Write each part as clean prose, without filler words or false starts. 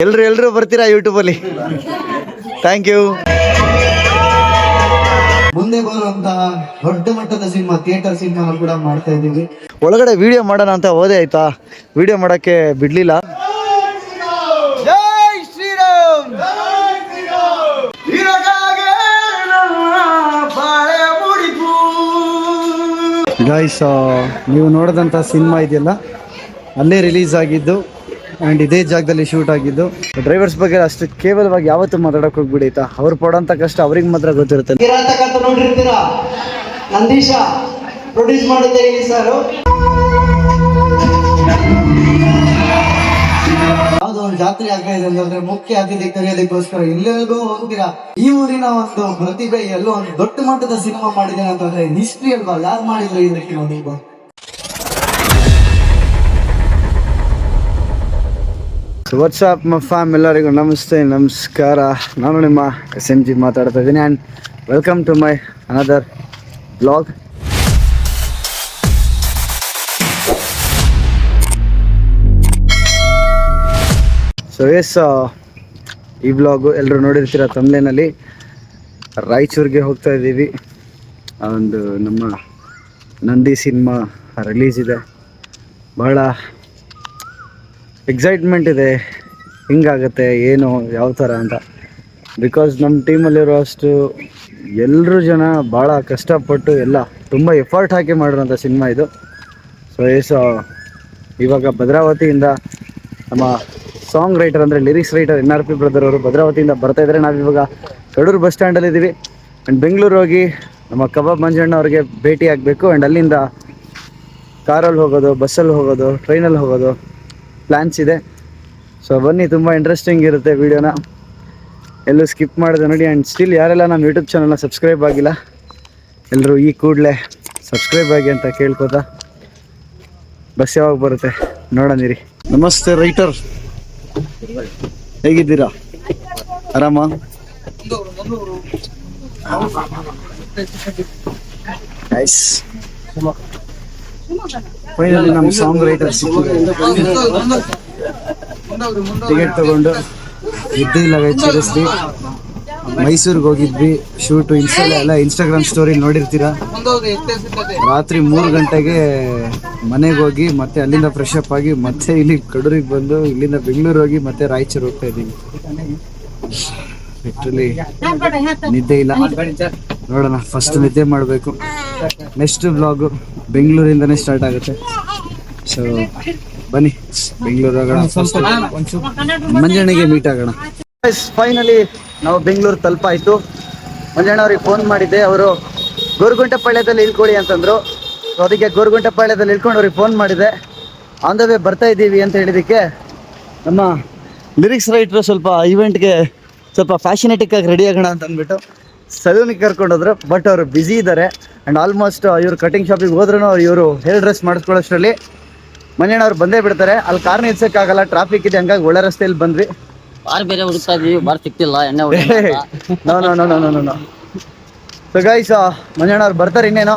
ಎಲ್ರು ಬರ್ತೀರಾ ಯೂಟ್ಯೂಬಲ್ಲಿ? Thank you. ಮುಂದೆ ಬರುವಂತಹ ದೊಡ್ಡ ಮಟ್ಟದ ಸಿನಿಮಾ, ಥಿಯೇಟರ್ ಸಿನಿಮಾ ಕೂಡ ಮಾಡ್ತಾ ಇದ್ದೀವಿ. ಒಳಗಡೆ ವಿಡಿಯೋ ಮಾಡೋಣ ಅಂತ ಹೋದೆ, ಆಯ್ತಾ, ವಿಡಿಯೋ ಮಾಡಕ್ಕೆ ಬಿಡ್ಲಿಲ್ಲ. ಜೈ ಶ್ರೀರಾಮ್. ಗೈಸ್, ನೀವು ನೋಡಿದಂಥ ಸಿನಿಮಾ ಇದೆಯಲ್ಲ, ಅಲ್ಲೇ ರಿಲೀಸ್ ಆಗಿದ್ದು ಆ್ಯಂಡ್ ಇದೇ ಜಾಗದಲ್ಲಿ ಶೂಟ್ ಆಗಿದ್ದು. ಡ್ರೈವರ್ಸ್ ಬಗ್ಗೆ ಅಷ್ಟು ಕೇವಲವಾಗಿ ಯಾವತ್ತೂ ಮಾತಾಡೋಕೆ ಹೋಗ್ಬಿಡಿ ಆಯ್ತಾ. ಅವ್ರು ಪಡೋಂಥ ಕಷ್ಟ ಅವ್ರಿಗೆ ಮಾತ್ರ ಗೊತ್ತಿರುತ್ತೆ. ನೋಡಿರ್ತೀರಾ, ನಂದೀಶ ಪ್ರೊಡ್ಯೂಸ್ ಮಾಡಿದ್ದೆ ಈ ಸರ್. ಯಾವ್ದೋ ಒಂದು ಜಾತ್ರೆ ಆಗ್ತಾ ಇದೆ ಅಂದ್ರೆ ಮುಖ್ಯ ಅತಿಥಿ ಕರೆಯೋದಕ್ಕೋಸ್ಕರ ಎಲ್ಲರಿಗೂ ಹೋಗ್ತೀರಾ. ಈ ಊರಿನ ಒಂದು ಪ್ರತಿಭೆ ಎಲ್ಲೋ ಒಂದು ದೊಡ್ಡ ಮಟ್ಟದ ಸಿನಿಮಾ ಮಾಡಿದ್ದೇನೆ ಅಂತಂದ್ರೆ ಹಿಸ್ಟ್ರಿ ಅಲ್ವಾ, ಯಾರು ಮಾಡಿದ್ರು ಇದಕ್ಕೆ ನೀವು. ವಾಟ್ಸಪ್ ಮಫಾಮ್, ಎಲ್ಲರಿಗೂ ನಮಸ್ತೆ, ನಮಸ್ಕಾರ. ನಾನು ನಿಮ್ಮ SMG ಮಾತಾಡ್ತಾ ಇದ್ದೀನಿ and welcome to my another blog. So yes, ಈ ಬ್ಲಾಗು ಎಲ್ಲರೂ ನೋಡಿರ್ತೀರ ತಮ್ಲೇನಲ್ಲಿ. ರಾಯಚೂರಿಗೆ ಹೋಗ್ತಾ ಇದ್ದೀವಿ. ಒಂದು ನಮ್ಮ ನಂದಿ ಸಿನಿಮಾ ರಿಲೀಸ್ ಇದೆ. ಬಹಳ ಎಕ್ಸೈಟ್ಮೆಂಟ್ ಇದೆ, ಹಿಂಗಾಗುತ್ತೆ ಏನು ಯಾವ ಥರ ಅಂತ. ಬಿಕಾಸ್ ನಮ್ಮ ಟೀಮಲ್ಲಿರೋ ಅಷ್ಟು ಎಲ್ಲರೂ ಜನ ಭಾಳ ಕಷ್ಟಪಟ್ಟು ಎಲ್ಲ ತುಂಬ ಎಫರ್ಟ್ ಹಾಕಿ ಮಾಡಿರೋಂಥ ಸಿನಿಮಾ ಇದು. ಸೊ ಎಸ್, ಇವಾಗ ಭದ್ರಾವತಿಯಿಂದ ನಮ್ಮ ಸಾಂಗ್ ರೈಟರ್ ಅಂದರೆ ಲಿರಿಕ್ಸ್ ರೈಟರ್ NRP ಬ್ರದರ್ ಅವರು ಭದ್ರಾವತಿಯಿಂದ ಬರ್ತಾಯಿದ್ದಾರೆ. ನಾವಿವಾಗ ಕಡೂರು ಬಸ್ ಸ್ಟ್ಯಾಂಡಲ್ಲಿದ್ದೀವಿ. ಆ್ಯಂಡ್ ಬೆಂಗಳೂರು ಹೋಗಿ ನಮ್ಮ ಕಬಾಬ್ ಮಂಜಣ್ಣ ಅವ್ರಿಗೆ ಭೇಟಿ ಆಗಬೇಕು. ಆ್ಯಂಡ್ ಅಲ್ಲಿಂದ ಕಾರಲ್ಲಿ ಹೋಗೋದು, ಬಸ್ಸಲ್ಲಿ ಹೋಗೋದು, ಟ್ರೈನಲ್ಲಿ ಹೋಗೋದು ಪ್ಲ್ಯಾನ್ಸ್ ಇದೆ. ಸೊ ಬನ್ನಿ, ತುಂಬ ಇಂಟ್ರೆಸ್ಟಿಂಗ್ ಇರುತ್ತೆ ವೀಡಿಯೋನ, ಎಲ್ಲೂ ಸ್ಕಿಪ್ ಮಾಡಿದೆ ನೋಡಿ. ಆ್ಯಂಡ್ ಸ್ಟಿಲ್ ಯಾರೆಲ್ಲ ನಮ್ಮ ಯೂಟ್ಯೂಬ್ ಚಾನಲ್ನ ಸಬ್ಸ್ಕ್ರೈಬ್ ಆಗಿಲ್ಲ, ಎಲ್ಲರೂ ಈ ಕೂಡಲೇ ಸಬ್ಸ್ಕ್ರೈಬ್ ಆಗಿ ಅಂತ ಕೇಳ್ಕೊತಾ, ಬಸ್ ಯಾವಾಗ ಬರುತ್ತೆ ನೋಡೋಣಿರಿ. ನಮಸ್ತೆ ರೈಟರ್, ಹೇಗಿದ್ದೀರಾ? ಆರಾಮ? ನೈಸ್. ಫೈನಲಿ ನಮ್ಮ ಸಾಂಗ್ ರೈಟರ್ ಟಿಕೆಟ್ ತಗೊಂಡು ಇದ್ದಿಲ್ಲ ಎಚ್ಚರಿಸ್ರಿ. ಮೈಸೂರಿಗೆ ಹೋಗಿದ್ವಿ ಶೂಟು. ಇನ್ಸ್ಟಾಗ್ರಾಮ್ ಸ್ಟೋರಿ ನೋಡಿರ್ತೀರಾ. ರಾತ್ರಿ 3 ಗಂಟೆಗೆ ಮನೆಗೆ ಹೋಗಿ ಮತ್ತೆ ಅಲ್ಲಿಂದ ಫ್ರೆಶ್ ಅಪ್ ಆಗಿ ಮತ್ತೆ ಇಲ್ಲಿ ಕಡೂರಿಗೆ ಬಂದು ಇಲ್ಲಿಂದ ಬೆಂಗಳೂರು ಹೋಗಿ ಮತ್ತೆ ರಾಯಚೂರು ಹೋಗ್ತಾ ಇದ್ದೀವಿ. ಲಿಟ್ರಲಿ ನಿದ್ದೆ ಇಲ್ಲ. ನೋಡೋಣ, ಫಸ್ಟ್ ನಿದ್ದೆ ಮಾಡಬೇಕು. ನೆಕ್ಸ್ಟ್ ಬ್ಲಾಗು ಬೆಂಗಳೂರಿಂದನೇ ಸ್ಟಾರ್ಟ್ ಆಗುತ್ತೆ. ಸೊ ಬನ್ನಿ, ಬೆಂಗಳೂರು ಹೋಗೋಣ, ಮಂಜಣ್ಣಗೆ ಮೀಟ್ ಆಗೋಣ. ಫೈನಲಿ ನಾವು ಬೆಂಗಳೂರು ತಲುಪಾಯಿತು. ಮಂಜಣ್ಣ ಅವ್ರಿಗೆ ಫೋನ್ ಮಾಡಿದ್ದೆ, ಅವರು ಗೋರುಗುಂಟೆಪಾಳ್ಯದಲ್ಲಿ ಇಳ್ಕೊಳ್ಳಿ ಅಂತಂದರು. ಸೊ ಅದಕ್ಕೆ ಗೋರುಗುಂಟೆಪಾಳ್ಯದಲ್ಲಿ ಇಳ್ಕೊಂಡು ಅವ್ರಿಗೆ ಫೋನ್ ಮಾಡಿದೆ. ಆನ್ ದ ವೇ ಬರ್ತಾ ಇದ್ದೀವಿ ಅಂತ ಹೇಳಿದ್ದಕ್ಕೆ ನಮ್ಮ ಲಿರಿಕ್ಸ್ ರೈಟ್ರು ಸ್ವಲ್ಪ ಇವೆಂಟ್ಗೆ ಸ್ವಲ್ಪ ಫ್ಯಾಷನೇಟಿಕ್ ಆಗಿ ರೆಡಿ ಆಗೋಣ ಅಂತ ಅಂದ್ಬಿಟ್ಟು ಸಲೂನಿಗೆ ಕರ್ಕೊಂಡೋದ್ರು. ಬಟ್ ಅವರು ಬ್ಯುಸಿ ಇದ್ದಾರೆ. ಆ್ಯಂಡ್ ಆಲ್ಮೋಸ್ಟ್ ಇವರು ಕಟಿಂಗ್ ಶಾಪಿಗೆ ಹೋದ್ರೂ ಇವರು ಹೇರ್ ಡ್ರೆಸ್ ಮಾಡಿಸ್ಕೊಳ್ಳೋಷ್ಟರಲ್ಲಿ ಮಂಜಣ್ಣ ಅವ್ರು ಬಂದೇ ಬಿಡ್ತಾರೆ. ಅಲ್ಲಿ ಕಾರ್ ನಿಲ್ಸೋಕ್ಕಾಗಲ್ಲ, ಟ್ರಾಫಿಕ್ ಇದೆ. ಹಂಗಾಗಿ ಒಳ್ಳೆ ರಸ್ತೆಯಲ್ಲಿ ಬಂದ್ವಿ. ಬಾರ್ ಬೇರೆ ಹುಡುಕ್ತಾ ಇದೀವಿ, ಬಾರ್ ಸಿಕ್ತಿಲ್ಲ. ಎಣ್ಣೆ ನೋ. ಸೊ ಗೈಸ್, ಮಂಜಣ್ಣ ಅವ್ರು ಬರ್ತಾರೆ ಇನ್ನೇನೋ.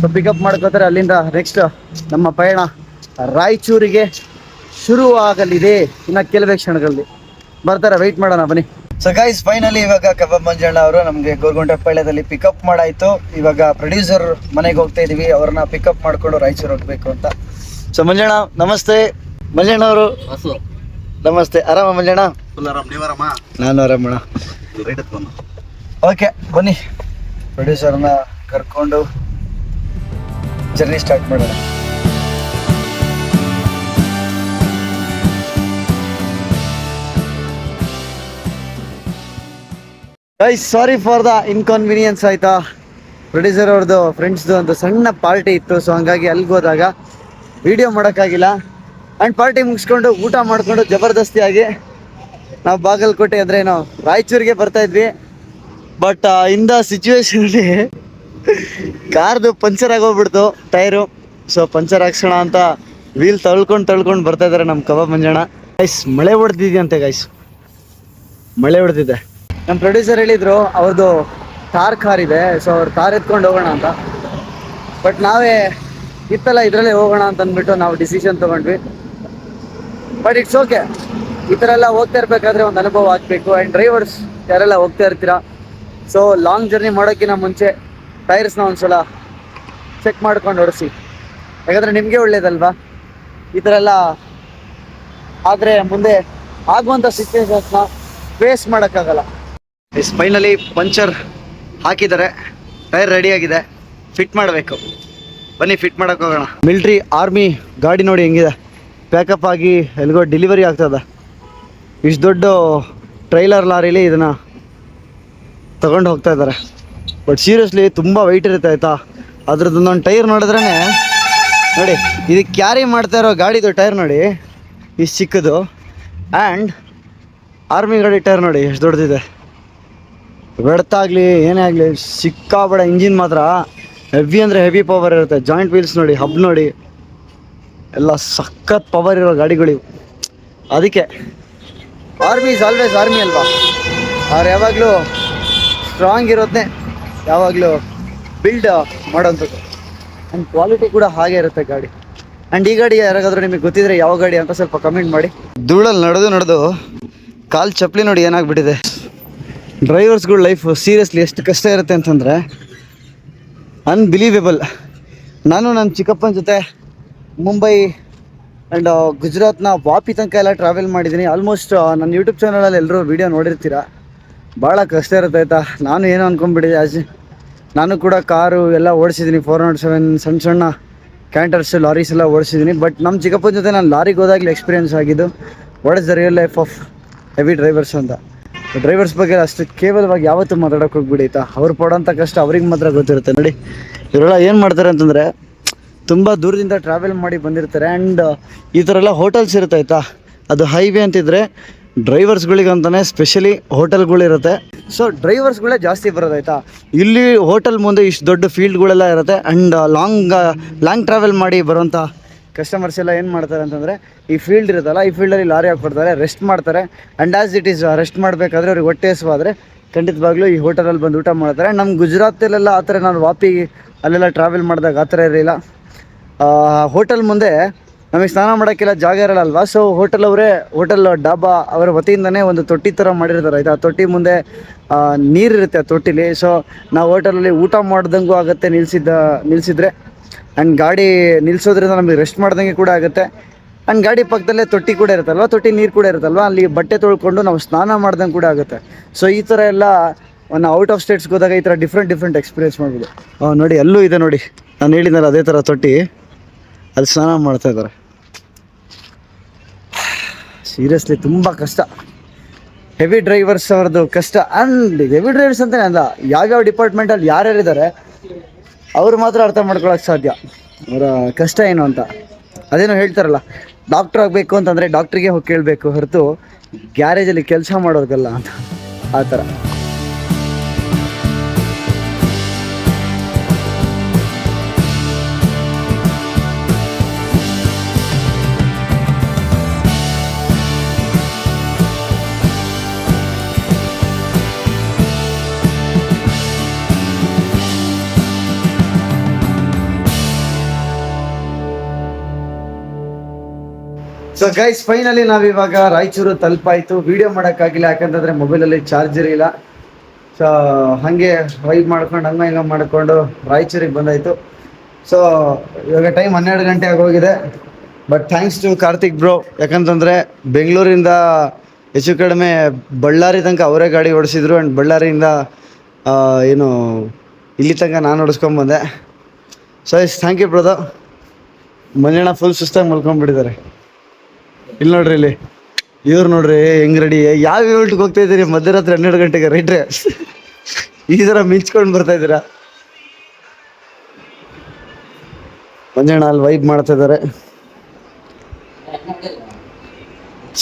ಸೊ ಪಿಕಪ್ ಮಾಡ್ಕೋತಾರೆ. ಅಲ್ಲಿಂದ ನೆಕ್ಸ್ಟ್ ನಮ್ಮ ಪಯಣ ರಾಯಚೂರಿಗೆ ಶುರುವಾಗಲಿದೆ. ಇನ್ನು ಕೆಲವೇ ಕ್ಷಣಗಳಲ್ಲಿ ಬರ್ತಾರೆ, ವೆಯ್ಟ್ ಮಾಡೋಣ, ಬನ್ನಿ. ಸೊ ಗೈಸ್, ಫೈನಲಿ ಇವಾಗ ಕಬಾಬ್ ಮಂಜಣ್ಣ ಅವರು ನಮಗೆ ಗೋರುಗುಂಟೆಪಾಳ್ಯದಲ್ಲಿ ಪಿಕಪ್ ಮಾಡಾಯಿತು. ಇವಾಗ ಪ್ರೊಡ್ಯೂಸರ್ ಮನೆಗೆ ಹೋಗ್ತಾ ಇದ್ದೀವಿ, ಅವ್ರನ್ನ ಪಿಕಪ್ ಮಾಡಿಕೊಂಡು ರಾಯಚೂರು ಹೋಗ್ಬೇಕು ಅಂತ. ಸೊ ಮಂಜಣ್ಣ ನಮಸ್ತೆ. ಮಂಜಣ್ಣ ಅವರು ನಮಸ್ತೆ. ಆರಾಮ ಮಂಜಣ್ಣ? ನಾನು ಆರಾಮಣ್ಣ. ಓಕೆ ಬನ್ನಿ, ಪ್ರೊಡ್ಯೂಸರ್ನ ಕರ್ಕೊಂಡು ಜರ್ನಿ ಸ್ಟಾರ್ಟ್ ಮಾಡೋಣ. Guys, sorry for the inconvenience ಆಯಿತಾ. ಪ್ರೊಡ್ಯೂಸರ್ ಅವ್ರದ್ದು ಫ್ರೆಂಡ್ಸ್ದು ಒಂದು ಸಣ್ಣ ಪಾರ್ಟಿ ಇತ್ತು. ಸೊ ಹಂಗಾಗಿ ಅಲ್ಲಿಗೆ ಹೋದಾಗ ವಿಡಿಯೋ ಮಾಡೋಕ್ಕಾಗಿಲ್ಲ. ಆ್ಯಂಡ್ ಪಾರ್ಟಿ ಮುಗಿಸ್ಕೊಂಡು ಊಟ ಮಾಡಿಕೊಂಡು ಜಬರ್ದಸ್ತಿಯಾಗಿ ನಾವು ಬಾಗಲಕೋಟೆ ಅಂದರೆ ನಾವು ರಾಯಚೂರಿಗೆ ಬರ್ತಾಯಿದ್ವಿ. ಬಟ್ ಇನ್ ದ ಸಿಚುವೇಶನಲ್ಲಿ ಕಾರ್ದು ಪಂಚರ್ ಆಗೋಗ್ಬಿಡ್ತು ಟೈರು. ಸೊ ಪಂಚರ್ ಹಾಕ್ಸೋಣ ಅಂತ ವೀಲ್ ತಳ್ಕೊಂಡು ಬರ್ತಾಯಿದ್ದಾರೆ ನಮ್ಮ ಕಬಾಬ್ ಮಂಜಣ್ಣ. ಗೈಸ್, ಮಳೆ ಹೊಡೆದಿದೆಯಂತೆ ಗೈಸ್, ಮಳೆ ಹೊಡೆದಿದೆ. ನಮ್ಮ ಪ್ರೊಡ್ಯೂಸರ್ ಹೇಳಿದರು ಅವ್ರದ್ದು ಕಾರ್ ಇದೆ. ಸೊ ಅವ್ರು ಕಾರ್ ಎತ್ಕೊಂಡು ಹೋಗೋಣ ಅಂತ. ಬಟ್ ನಾವೇ ಇತ್ತಲ್ಲ ಇದರಲ್ಲೇ ಹೋಗೋಣ ಅಂತ ಅಂದ್ಬಿಟ್ಟು ನಾವು ಡಿಸಿಷನ್ ತೊಗೊಂಡ್ವಿ. ಬಟ್ ಇಟ್ಸ್ ಓಕೆ, ಈ ಥರ ಎಲ್ಲ ಹೋಗ್ತಾ ಇರಬೇಕಾದ್ರೆ ಒಂದು ಅನುಭವ ಆಗಬೇಕು. ಆ್ಯಂಡ್ ಡ್ರೈವರ್ಸ್ ಯಾರೆಲ್ಲ ಹೋಗ್ತಾ ಇರ್ತೀರಾ, ಸೊ ಲಾಂಗ್ ಜರ್ನಿ ಮಾಡೋಕ್ಕಿಂತ ಮುಂಚೆ ಟೈರ್ಸ್ನ ಒಂದ್ಸಲ ಚೆಕ್ ಮಾಡ್ಕೊಂಡು ಓಡಿಸಿ. ಯಾಕಂದರೆ ನಿಮಗೆ ಒಳ್ಳೇದಲ್ವಾ. ಈ ಥರ ಎಲ್ಲ ಆದರೆ ಮುಂದೆ ಆಗುವಂಥ ಸಿಚುವೇಶನ್ಸ್ನ ಫೇಸ್ ಮಾಡೋಕ್ಕಾಗಲ್ಲ. ಫೈನಲಿ ಪಂಚರ್ ಹಾಕಿದ್ದಾರೆ, ಟೈರ್ ರೆಡಿಯಾಗಿದೆ, ಫಿಟ್ ಮಾಡಬೇಕು. ಬನ್ನಿ ಫಿಟ್ ಮಾಡೋಕೆ ಹೋಗೋಣ. ಮಿಲ್ಟ್ರಿ ಆರ್ಮಿ ಗಾಡಿ ನೋಡಿ ಹೆಂಗಿದೆ, ಪ್ಯಾಕಪ್ ಆಗಿ ಎಲ್ಲಿಗೋ ಡೆಲಿವರಿ ಆಗ್ತದೆ. ಇಷ್ಟು ದೊಡ್ಡ ಟ್ರೈಲರ್ ಲಾರಿಲಿ ಇದನ್ನು ತಗೊಂಡು ಹೋಗ್ತಾ ಇದ್ದಾರೆ. ಬಟ್ ಸೀರಿಯಸ್ಲಿ ತುಂಬ ವೆಯ್ಟ್ ಇರುತ್ತೆ ಆಯಿತಾ. ಅದ್ರದ್ದೊಂದೊಂದು ಟೈರ್ ನೋಡಿದ್ರೇ ನೋಡಿ, ಇದಕ್ಕೆ ಕ್ಯಾರಿ ಮಾಡ್ತಾ ಇರೋ ಗಾಡಿದು ಟೈರ್ ನೋಡಿ ಇಷ್ಟು ಚಿಕ್ಕದು. ಆ್ಯಂಡ್ ಆರ್ಮಿ ಗಾಡಿ ಟೈರ್ ನೋಡಿ ಎಷ್ಟು ದೊಡ್ಡದಿದೆ. ಬೆಡ್ತಾಗಲಿ ಏನೇ ಆಗಲಿ ಸಿಕ್ಕಾಬೇಡ. ಇಂಜಿನ್ ಮಾತ್ರ ಹೆವಿ ಅಂದರೆ ಹೆವಿ ಪವರ್ ಇರುತ್ತೆ. ಜಾಯಿಂಟ್ ವೀಲ್ಸ್ ನೋಡಿ, ಹಬ್ ನೋಡಿ, ಎಲ್ಲ ಸಖತ್ ಪವರ್ ಇರೋ ಗಾಡಿಗಳಿವು. ಅದಕ್ಕೆ ಆರ್ಮಿ ಇಸ್ ಆಲ್ವೇಸ್ ಆರ್ಮಿ ಅಲ್ವಾ. ಅವ್ರು ಯಾವಾಗಲೂ ಸ್ಟ್ರಾಂಗ್ ಇರೋದನ್ನೇ ಯಾವಾಗಲೂ ಬಿಲ್ಡ್ ಮಾಡೋಂಥದ್ದು. ಆ್ಯಂಡ್ ಕ್ವಾಲಿಟಿ ಕೂಡ ಹಾಗೆ ಇರುತ್ತೆ ಗಾಡಿ. ಆ್ಯಂಡ್ ಈ ಗಾಡಿ ಯಾರಿಗಾದ್ರೂ ನಿಮಗೆ ಗೊತ್ತಿದ್ರೆ ಯಾವ ಗಾಡಿ ಅಂತ ಸ್ವಲ್ಪ ಕಮೆಂಟ್ ಮಾಡಿ. ಧೂಳಲ್ಲಿ ನಡೆದು ಕಾಲು ಚಪ್ಪಲಿ ನೋಡಿ ಏನಾಗ್ಬಿಟ್ಟಿದೆ. ಡ್ರೈವರ್ಸ್ಗಳ ಲೈಫು ಸೀರಿಯಸ್ಲಿ ಎಷ್ಟು ಕಷ್ಟ ಇರುತ್ತೆ ಅಂತಂದರೆ ಅನ್ಬಿಲೀವೇಬಲ್. ನಾನು ನನ್ನ ಚಿಕ್ಕಪ್ಪನ ಜೊತೆ ಮುಂಬೈ ಆ್ಯಂಡ್ ಗುಜರಾತ್ನ ವಾಪಿ ತನಕ ಎಲ್ಲ ಟ್ರಾವೆಲ್ ಮಾಡಿದ್ದೀನಿ. ಆಲ್ಮೋಸ್ಟ್ ನನ್ನ ಯೂಟ್ಯೂಬ್ ಚಾನಲಲ್ಲಿ ಎಲ್ಲರೂ ವೀಡಿಯೋ ನೋಡಿರ್ತೀರ. ಭಾಳ ಕಷ್ಟ ಇರುತ್ತೆ ಆಯಿತಾ. ನಾನು ಏನೋ ಅಂದ್ಕೊಂಡ್ಬಿಟ್ಟಿದ್ದೆ, ನಾನು ಕೂಡ ಕಾರು ಎಲ್ಲ ಓಡಿಸಿದ್ದೀನಿ, 407 ಸಣ್ಣ ಸಣ್ಣ ಕ್ಯಾಂಟರ್ಸ್ ಲಾರೀಸ್ ಎಲ್ಲ ಓಡಿಸಿದ್ದೀನಿ. ಬಟ್ ನಮ್ಮ ಚಿಕ್ಕಪ್ಪನ ಜೊತೆ ನಾನು ಲಾರಿಗೆ ಹೋದಾಗಲೇ ಎಕ್ಸ್ಪೀರಿಯೆನ್ಸ್ ಆಗಿದ್ದು what is the real life of heavy drivers ಅಂತ. ಡ್ರೈವರ್ಸ್ ಬಗ್ಗೆ ಅಷ್ಟು ಕೇವಲವಾಗಿ ಯಾವತ್ತೂ ಮಾತಾಡೋಕೆ ಹೋಗ್ಬಿಡಿ ಆಯಿತಾ. ಅವ್ರು ಪಡೋಂಥ ಕಷ್ಟ ಅವ್ರಿಗೆ ಮಾತ್ರ ಗೊತ್ತಿರುತ್ತೆ. ನೋಡಿ ಇವರೆಲ್ಲ ಏನು ಮಾಡ್ತಾರೆ ಅಂತಂದರೆ ತುಂಬ ದೂರದಿಂದ ಟ್ರಾವೆಲ್ ಮಾಡಿ ಬಂದಿರ್ತಾರೆ. ಆ್ಯಂಡ್ ಈ ಥರ ಎಲ್ಲ ಹೋಟೆಲ್ಸ್ ಇರುತ್ತೆ ಆಯಿತಾ. ಅದು ಹೈವೇ ಅಂತಿದ್ರೆ ಡ್ರೈವರ್ಸ್ಗಳಿಗೆ ಅಂತಲೇ ಸ್ಪೆಷಲಿ ಹೋಟೆಲ್ಗಳಿರುತ್ತೆ. ಸೊ ಡ್ರೈವರ್ಸ್ಗಳೇ ಜಾಸ್ತಿ ಬರೋದಾಯ್ತಾ. ಇಲ್ಲಿ ಹೋಟೆಲ್ ಮುಂದೆ ಇಷ್ಟು ದೊಡ್ಡ ಫೀಲ್ಡ್ಗಳೆಲ್ಲ ಇರುತ್ತೆ. ಆ್ಯಂಡ್ ಲಾಂಗ್ ಟ್ರಾವೆಲ್ ಮಾಡಿ ಬರೋಂಥ ಕಸ್ಟಮರ್ಸ್ ಎಲ್ಲ ಏನು ಮಾಡ್ತಾರೆ ಅಂತಂದರೆ ಈ ಫೀಲ್ಡ್ ಇರುತ್ತಲ್ಲ, ಈ ಫೀಲ್ಡಲ್ಲಿ ಲಾರಿ ಹಾಕ್ಬಿಡ್ತಾರೆ, ರೆಸ್ಟ್ ಮಾಡ್ತಾರೆ. And as it is rest ಮಾಡಬೇಕಾದ್ರೆ ಅವ್ರಿಗೆ ಹೊಟ್ಟೆ ಹಸಿವಾದರೆ ಖಂಡಿತವಾಗ್ಲೂ ಈ ಹೋಟೆಲಲ್ಲಿ ಬಂದು ಊಟ ಮಾಡ್ತಾರೆ. ನಮ್ಮ ಗುಜರಾತಲ್ಲೆಲ್ಲ ಆ ಥರ ನಾನು ವಾಪಿ ಅಲ್ಲೆಲ್ಲ ಟ್ರಾವೆಲ್ ಮಾಡಿದಾಗ ಆ ಥರ ಇರಲಿಲ್ಲ. ಹೋಟೆಲ್ ಮುಂದೆ ನಮಗೆ ಸ್ನಾನ ಮಾಡೋಕ್ಕೆಲ್ಲ ಜಾಗ ಇರಲ್ಲ. ಸೊ ಹೋಟೆಲ್ ಡಾಬಾ ಅವರ ವತಿಯಿಂದನೇ ಒಂದು ತೊಟ್ಟಿ ಥರ ಮಾಡಿರ್ತಾರೆ ಆಯಿತಾ. ಆ ತೊಟ್ಟಿ ಮುಂದೆ ನೀರಿರುತ್ತೆ ಆ ತೊಟ್ಟಿಲಿ. ಸೊ ನಾವು ಹೋಟೆಲಲ್ಲಿ ಊಟ ಮಾಡ್ದಂಗೂ ಆಗುತ್ತೆ ನಿಲ್ಲಿಸಿದ್ರೆ. ಆ್ಯಂಡ್ ಗಾಡಿ ನಿಲ್ಲಿಸೋದ್ರಿಂದ ನಮಗೆ ರೆಸ್ಟ್ ಮಾಡ್ದಂಗೆ ಕೂಡ ಆಗುತ್ತೆ. ಆ್ಯಂಡ್ ಗಾಡಿ ಪಕ್ಕದಲ್ಲೇ ತೊಟ್ಟಿ ಕೂಡ ಇರುತ್ತಲ್ವ, ತೊಟ್ಟಿ ನೀರು ಕೂಡ ಇರುತ್ತಲ್ವ, ಅಲ್ಲಿ ಬಟ್ಟೆ ತೊಳ್ಕೊಂಡು ನಾವು ಸ್ನಾನ ಮಾಡ್ದಂಗೆ ಕೂಡ ಆಗುತ್ತೆ. ಸೊ ಈ ಥರ ಎಲ್ಲ ಒಂದು ಔಟ್ ಆಫ್ ಸ್ಟೇಟ್ಸ್ಗೆ ಹೋದಾಗ ಈ ಥರ ಡಿಫ್ರೆಂಟ್ ಎಕ್ಸ್ಪೀರಿಯೆನ್ಸ್ ಮಾಡ್ಬೋದು. ನೋಡಿ ಅಲ್ಲೂ ಇದೆ ನೋಡಿ, ನಾನು ಹೇಳಿದ್ನಲ್ಲ ಅದೇ ಥರ ತೊಟ್ಟಿ, ಅಲ್ಲಿ ಸ್ನಾನ ಮಾಡ್ತಾ ಇದ್ದಾರೆ. ಸೀರಿಯಸ್ಲಿ ತುಂಬ ಕಷ್ಟ ಹೆವಿ ಡ್ರೈವರ್ಸ್ ಅವ್ರದ್ದು ಕಷ್ಟ. ಆ್ಯಂಡ್ ಹೆವಿ ಡ್ರೈವರ್ಸ್ ಅಂತಲೇ ಅಲ್ಲ, ಯಾವ್ಯಾವ ಡಿಪಾರ್ಟ್ಮೆಂಟಲ್ಲಿ ಯಾರ್ಯಾರಿದ್ದಾರೆ ಅವರು ಮಾತ್ರ ಅರ್ಥ ಮಾಡ್ಕೊಳಕ್ಕೆ ಸಾಧ್ಯ ಅವರ ಕಷ್ಟ ಏನು ಅಂತ. ಅದೇನೋ ಹೇಳ್ತಾರಲ್ಲ, ಡಾಕ್ಟ್ರ್ ಆಗಬೇಕು ಅಂತಂದರೆ ಡಾಕ್ಟ್ರಿಗೆ ಹೋಗಿ ಕೇಳಬೇಕು ಹೊರತು ಗ್ಯಾರೇಜಲ್ಲಿ ಕೆಲಸ ಮಾಡೋದಲ್ಲ ಅಂತ. ಆ ಥರ ಸೊ ಗೈಸ್ ಫೈನಲಿ ನಾವಿವಾಗ ರಾಯಚೂರು ತಲುಪಾಯಿತು. ವೀಡಿಯೋ ಮಾಡೋಕ್ಕಾಗಿಲ್ಲ ಯಾಕಂತಂದರೆ ಮೊಬೈಲಲ್ಲಿ ಚಾರ್ಜರ್ ಇಲ್ಲ. ಸೊ ಹಾಗೆ ವೈಬ್ ಮಾಡ್ಕೊಂಡು ಹಂಗೆ ಮಾಡಿಕೊಂಡು ರಾಯಚೂರಿಗೆ ಬಂದಾಯಿತು. ಸೊ ಇವಾಗ ಟೈಮ್ 12 ಗಂಟೆ ಆಗೋಗಿದೆ. But thanks to Karthik bro, ಯಾಕಂತಂದರೆ ಬೆಂಗಳೂರಿಂದ ಹೆಚ್ಚು ಕಡಿಮೆ ಬಳ್ಳಾರಿ ತನಕ ಅವರೇ ಗಾಡಿ ಓಡಿಸಿದ್ರು. ಆ್ಯಂಡ್ ಬಳ್ಳಾರಿಯಿಂದ ಏನು ಇಲ್ಲಿ ತನಕ ನಾನು ಓಡಿಸ್ಕೊಂಬಂದೆ. So thank you brother. ಮಂಜಣ್ಣ ಫುಲ್ ಸುಸ್ತಾಗಿ ಮಲ್ಕೊಂಡ್ಬಿಟ್ಟಿದ್ದಾರೆ. ಇಲ್ಲಿ ನೋಡ್ರಿ, ಇಲ್ಲಿ ಇವ್ರು ನೋಡ್ರಿ ಹೆಂಗೆ ರೆಡಿ. ಯಾವ ಇವೆಂಟ್ಗೆ ಹೋಗ್ತಾ ಇದ್ದೀರಿ ಮಧ್ಯರಾತ್ರಿ 12 ಗಂಟೆಗೆ ರೈಟ್ರೆ? ಈ ಥರ ಮಿಂಚ್ಕೊಂಡು ಬರ್ತಾ ಇದ್ದೀರಾ? ಮಂಜಣ್ಣ ಅಲ್ಲಿ ವೈಬ್ ಮಾಡ್ತಾ ಇದ್ದಾರೆ.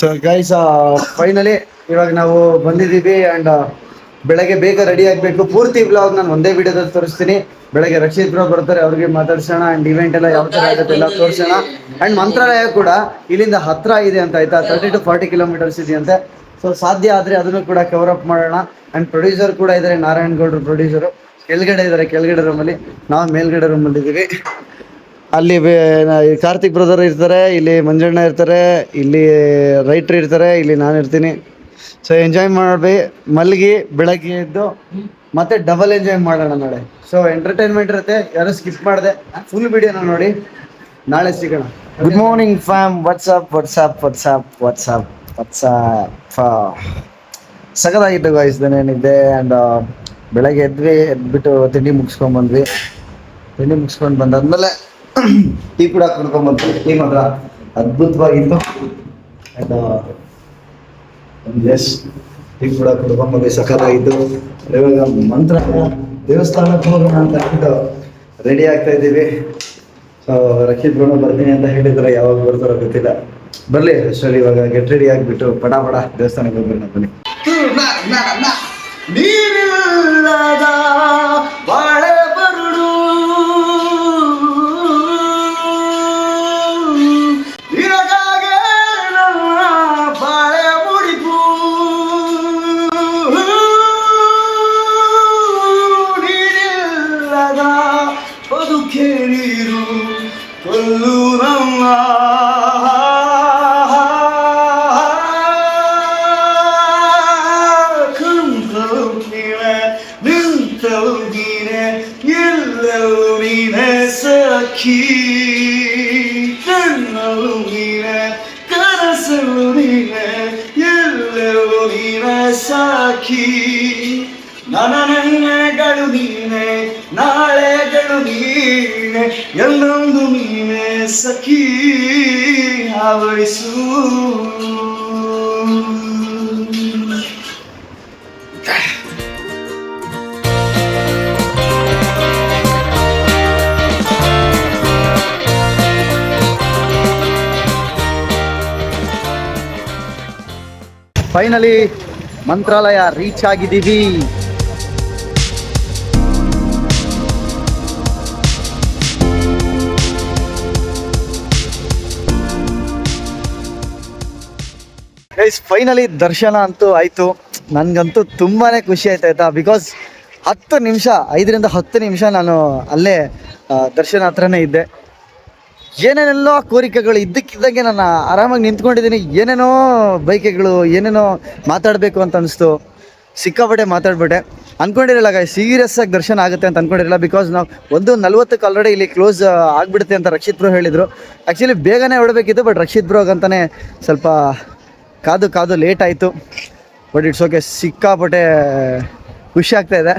ಸೊ ಗೈಸ್ ಫೈನಲಿ ಇವಾಗ ನಾವು ಬಂದಿದ್ದೀವಿ. ಆ್ಯಂಡ್ ಬೆಳಗ್ಗೆ ಬೇಗ ರೆಡಿ ಆಗಬೇಕು. ಪೂರ್ತಿ ಬ್ಲಾಗ್ ನಾನು ಒಂದೇ ವಿಡಿಯೋದಲ್ಲಿ ತೋರಿಸ್ತೀನಿ. ಬೆಳಗ್ಗೆ ರಕ್ಷಿತ್ ಬ್ರೋ ಬರ್ತಾರೆ, ಅವ್ರಿಗೆ ಮಾತಾಡ್ಸೋಣ. ಆ್ಯಂಡ್ ಇವೆಂಟ್ ಎಲ್ಲ ಯಾವ ಥರ ಆಗುತ್ತೆ ಎಲ್ಲ ತೋರಿಸೋಣ. ಆ್ಯಂಡ್ ಮಂತ್ರಾಲಯ ಕೂಡ ಇಲ್ಲಿಂದ ಹತ್ತಿರ ಇದೆ ಅಂತ ಆಯಿತಾ, 30 to 40 ಕಿಲೋಮೀಟರ್ಸ್ ಇದೆಯಂತೆ. ಸೊ ಸಾಧ್ಯ ಆದರೆ ಅದನ್ನು ಕೂಡ ಕವರ್ ಅಪ್ ಮಾಡೋಣ. ಆ್ಯಂಡ್ ಪ್ರೊಡ್ಯೂಸರ್ ಕೂಡ ಇದ್ದಾರೆ, ನಾರಾಯಣ್ ಗೌಡ್ರು ಪ್ರೊಡ್ಯೂಸರು ಕೆಳಗಡೆ ಇದ್ದಾರೆ, ಕೆಳಗಡೆ ರೂಮಲ್ಲಿ. ನಾವು ಮೇಲ್ಗಡೆ ರೂಮಲ್ಲಿ ಇದ್ದೀವಿ. ಅಲ್ಲಿ ಕಾರ್ತಿಕ್ ಬ್ರದರ್ ಇರ್ತಾರೆ, ಇಲ್ಲಿ ಮಂಜಣ್ಣ ಇರ್ತಾರೆ, ಇಲ್ಲಿ ರೈಟ್ರ್ ಇರ್ತಾರೆ, ಇಲ್ಲಿ ನಾನು ಇರ್ತೀನಿ. ಸೊ ಎಂಜಾಯ್ ಮಾಡಿ ಮಲಗಿ ಬೆಳಗ್ಗೆ ಎದ್ದು ಮತ್ತೆ ಡಬಲ್ ಎಂಜಾಯ್ ಮಾಡೋಣ ನಾಳೆ. ಸೊ ಎಂಟರ್ಟೈನ್ಮೆಂಟ್ ಇರುತ್ತೆ, ಯಾರು ಸ್ಕಿಪ್ ಮಾಡಿದೆ ಫುಲ್ ವಿಡಿಯೋನ ನೋಡಿ. ನಾಳೆ ಸಿಗೋಣ. Good morning fam, what's up what's up what's up what's up what's up. ಸಖತ್ತಾಗಿತ್ತು ಗಾಯ್ಸ್, ಏನಿದೆ. ಆ್ಯಂಡ್ ಬೆಳಗ್ಗೆ ಎದ್ಬಿಟ್ಟು ತಿಂಡಿ ಮುಗಿಸ್ಕೊಂಡ್ಬಂದ್ವಿ. ತಿಂಡಿ ಮುಗಿಸ್ಕೊಂಡು ಬಂದಾದ್ಮೇಲೆ ಟೀ ಕೂಡ ಕುಡ್ಕೊಂಡ್ಬಂದ್ವಿ. ಟೀ ಮಾತ್ರ ಅದ್ಭುತವಾಗಿತ್ತು. ಆ್ಯಂಡ್ ಎಸ್, ಟೀ ಕೂಡ ಕುಡ್ಕೊಂಡ್ಬಂದ್ವಿ, ಸಖತ್ತಾಗಿತ್ತು. ಇವಾಗ ಮಂತ್ರ ದೇವಸ್ಥಾನಕ್ಕೆ ಹೋಗೋಣ ಅಂತ ಹೇಳ್ಬಿಟ್ಟು ರೆಡಿ ಆಗ್ತಾ ಇದ್ದೀವಿ. ಸೊ ರಕ್ಷಿತ್ ಬ್ರಹ್ಮ ಬರ್ತೀನಿ ಅಂತ ಹೇಳಿದ್ರೆ ಯಾವಾಗ ಬರ್ತಾರೋ ಗೊತ್ತಿಲ್ಲ. ಬರಲಿ ಅಷ್ಟರಲ್ಲಿ ಇವಾಗ ಗೆಟ್ ರೆಡಿ ಆಗಿಬಿಟ್ಟು ಪಡ ದೇವಸ್ಥಾನಕ್ಕೆ ಹೋಗ್ಬರೋಣ ಬನ್ನಿ. ನೀರಿಲ್ಲದ ಬಾಳೆ ಬರುಡು, ನಿನಗಾಗೆ ನನ್ನ ಬಾಳೆ ಮುಡಿಪು, ನೀರಿಲ್ಲದ ಬದುಕೆ ನೀರು ಕೊಲ್ಲು ನಮ್ಮ ಸಖಿ, ಕಣ್ಣಲು ನೀನೆ, ಕನಸಲು ನೀನೆ, ಎಲ್ಲೆಲ್ಲೂ ನೀನೆ ಸಾಖಿ. ನೆನ್ನೆಗಳು ನೀನೆ, ನಾಳೆಗಳು ನೀನೆ, ಎಲ್ಲೊಂದು ನೀನೆ ಸಖಿ, ಆವರಿಸು. ಫೈನಲಿ ಮಂತ್ರಾಲಯ ರೀಚ್ ಆಗಿದ್ದೀವಿ. ಗೈಸ್ ಫೈನಲಿ ದರ್ಶನ ಅಂತೂ ಆಯಿತು. ನನಗಂತೂ ತುಂಬಾ ಖುಷಿ ಆಯ್ತಾಯ್ತಾ. ಬಿಕಾಸ್ 10 ನಿಮಿಷ, 5ರಿಂದ 10 ನಿಮಿಷ ನಾನು ಅಲ್ಲೇ ದರ್ಶನ ಹತ್ರನೇ ಇದ್ದೆ. ಏನೇನೆಲ್ಲೋ ಕೋರಿಕೆಗಳು ಇದ್ದಕ್ಕಿದ್ದಂಗೆ ನಾನು ಆರಾಮಾಗಿ ನಿಂತ್ಕೊಂಡಿದ್ದೀನಿ. ಏನೇನೋ ಬೈಕೆಗಳು, ಏನೇನೋ ಮಾತಾಡಬೇಕು ಅಂತ ಅನಿಸ್ತು. ಸಿಕ್ಕಾಪಟ್ಟೆ ಮಾತಾಡ್ಬಿಟ್ಟೆ. ಅಂದ್ಕೊಂಡಿರಲಿಲ್ಲ ಗಾಯ್ ಸೀರಿಯಸ್ ಆಗಿ ದರ್ಶನ ಆಗುತ್ತೆ ಅಂತ ಅಂದ್ಕೊಂಡಿರಲಿಲ್ಲ. ಬಿಕಾಸ್ ನಾವು 1:40ಕ್ಕೆ ಆಲ್ರೆಡಿ ಇಲ್ಲಿ ಕ್ಲೋಸ್ ಆಗಿಬಿಡುತ್ತೆ ಅಂತ ರಕ್ಷಿತ್ ಬ್ರೋ ಹೇಳಿದರು. ಆ್ಯಕ್ಚುಲಿ ಬೇಗನೆ ಹೊಡಬೇಕಿತ್ತು, ಬಟ್ ರಕ್ಷಿತ್ ಬ್ರೋಗ್ ಅಂತಲೇ ಸ್ವಲ್ಪ ಕಾದು ಲೇಟ್ ಆಯಿತು. ಬಟ್ ಇಟ್ಸ್ ಓಕೆ, ಸಿಕ್ಕಾಪಟ್ಟೆ ಖುಷಿ ಆಗ್ತಾಯಿದೆ.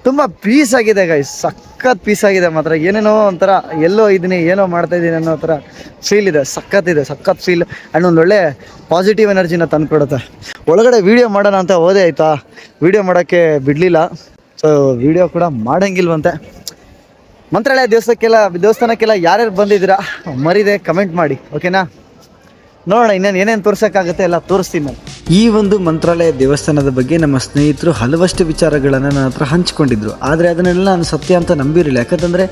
ತುಂಬ ಪೀಸ್ ಆಗಿದೆ ಗೈಸ್, ಸಖತ್ ಪೀಸ್ ಆಗಿದೆ ಮಾತ್ರ. ಏನೇನೋ ಒಂಥರ ಎಲ್ಲೋ ಇದ್ದೀನಿ, ಏನೋ ಮಾಡ್ತಾಯಿದ್ದೀನಿ ಅನ್ನೋ ಥರ ಫೀಲ್ ಇದೆ. ಸಖತ್ ಫೀಲ್. ಆ್ಯಂಡ್ ಒಂದು ಒಳ್ಳೆ ಪಾಸಿಟಿವ್ ಎನರ್ಜಿನ ತಂದುಕೊಡುತ್ತೆ. ಒಳಗಡೆ ವೀಡಿಯೋ ಮಾಡೋಣ ಅಂತ ಹೋದೆ ಆಯಿತಾ, ವೀಡಿಯೋ ಮಾಡೋಕ್ಕೆ ಬಿಡಲಿಲ್ಲ. ಸೊ ವೀಡಿಯೋ ಕೂಡ ಮಾಡೋಂಗಿಲ್ವಂತೆ. ಮಂತ್ರಾಲಯ ದೇವಸ್ಥಾನಕ್ಕೆಲ್ಲ ಯಾರ್ಯಾರು ಬಂದಿದ್ದೀರಾ ಮರಿದೆ ಕಮೆಂಟ್ ಮಾಡಿ, ಓಕೆನಾ? ನೋಡೋಣ ಇನ್ನೇನು ಏನೇನು ತೋರ್ಸೋಕ್ಕಾಗುತ್ತೆ ಎಲ್ಲ ತೋರಿಸ್ತೀನಿ ನಾನು. ಈ ಒಂದು ಮಂತ್ರಾಲಯ ದೇವಸ್ಥಾನದ ಬಗ್ಗೆ ನಮ್ಮ ಸ್ನೇಹಿತರು ಹಲವಷ್ಟು ವಿಚಾರಗಳನ್ನು ನನ್ನ ಹತ್ರ ಹಂಚ್ಕೊಂಡಿದ್ರು. ಆದರೆ ಅದನ್ನೆಲ್ಲ ನಾನು ಸತ್ಯ ಅಂತ ನಂಬಿರಲಿಲ್ಲ. ಯಾಕಂತಂದರೆ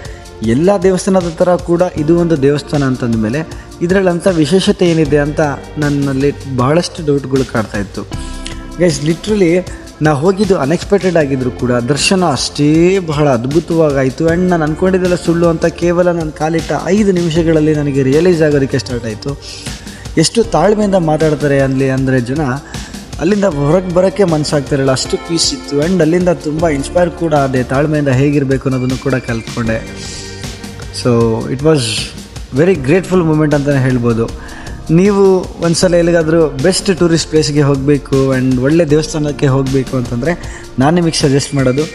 ಎಲ್ಲ ದೇವಸ್ಥಾನದ ಥರ ಕೂಡ ಇದು ಒಂದು ದೇವಸ್ಥಾನ ಅಂತಂದ ಮೇಲೆ ಇದರಲ್ಲಂಥ ವಿಶೇಷತೆ ಏನಿದೆ ಅಂತ ನನ್ನಲ್ಲಿ ಬಹಳಷ್ಟು ಡೌಟ್ಗಳು ಕಾಡ್ತಾಯಿತ್ತು. ಗೈಸ್ ಲಿಟ್ರಲಿ ನಾವು ಹೋಗಿದ್ದು ಅನ್ಎಕ್ಸ್ಪೆಕ್ಟೆಡ್ ಆಗಿದ್ರು ಕೂಡ ದರ್ಶನ ಅಷ್ಟೇ ಬಹಳ ಅದ್ಭುತವಾಗಾಯಿತು. ಆ್ಯಂಡ್ ನಾನು ಅಂದ್ಕೊಂಡಿದ್ದೆಲ್ಲ ಸುಳ್ಳು ಅಂತ ಕೇವಲ ನಾನು ಕಾಲಿಟ್ಟ 5 ನಿಮಿಷಗಳಲ್ಲಿ ನನಗೆ ರಿಯಲೈಸ್ ಆಗೋದಕ್ಕೆ ಸ್ಟಾರ್ಟ್ ಆಯಿತು. ಎಷ್ಟು ತಾಳ್ಮೆಯಿಂದ ಮಾತಾಡ್ತಾರೆ ಅಂದರೆ ಜನ, ಅಲ್ಲಿಂದ ಹೊರಗೆ ಬರೋಕ್ಕೆ ಮನಸ್ಸಾಗ್ತಿರಲ್ಲ, ಅಷ್ಟು ಪೀಸ್ ಇತ್ತು. ಆ್ಯಂಡ್ ಅಲ್ಲಿಂದ ತುಂಬ ಇನ್ಸ್ಪೈರ್ ಕೂಡ ಆದೆ, ತಾಳ್ಮೆಯಿಂದ ಹೇಗಿರಬೇಕು ಅನ್ನೋದನ್ನು ಕೂಡ ಕಲ್ತ್ಕೊಂಡೆ. So it was very grateful moment ಅಂತಲೇ ಹೇಳ್ಬೋದು. ನೀವು ಒಂದು ಸಲ ಎಲ್ಲಿಗಾದರೂ ಬೆಸ್ಟ್ ಟೂರಿಸ್ಟ್ ಪ್ಲೇಸ್ಗೆ ಹೋಗಬೇಕು ಆ್ಯಂಡ್ ಒಳ್ಳೆ ದೇವಸ್ಥಾನಕ್ಕೆ ಹೋಗಬೇಕು ಅಂತಂದರೆ ನಾನು ನಿಮಗೆ ಸಜೆಸ್ಟ್ ಮಾಡೋದು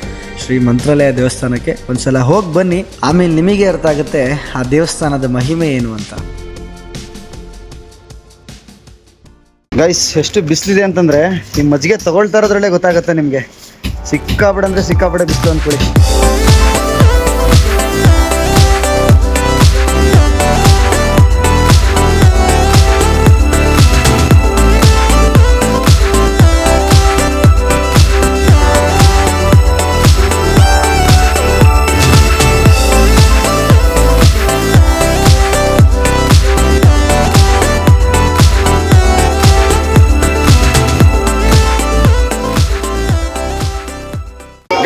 ಶ್ರೀ ಮಂತ್ರಾಲಯ ದೇವಸ್ಥಾನಕ್ಕೆ ಒಂದು ಸಲ ಹೋಗಿ ಬನ್ನಿ. ಆಮೇಲೆ ನಿಮಗೆ ಅರ್ಥ ಆಗುತ್ತೆ ಆ ದೇವಸ್ಥಾನದ ಮಹಿಮೆ ಏನು ಅಂತ. ಗೈಸ್ ಎಷ್ಟು ಬಿಸಿಲಿದೆ ಅಂತಂದರೆ ನಿಮ್ಮ ಮಜ್ಜಿಗೆ ತೊಗೊಳ್ತಾ ಇರೋದ್ರಲ್ಲೇ ಗೊತ್ತಾಗುತ್ತೆ ನಿಮಗೆ. ಸಿಕ್ಕಾಪಡೆ ಬಿಸಿಲು ಅಂದ್ಕೊಳ್ಳಿ.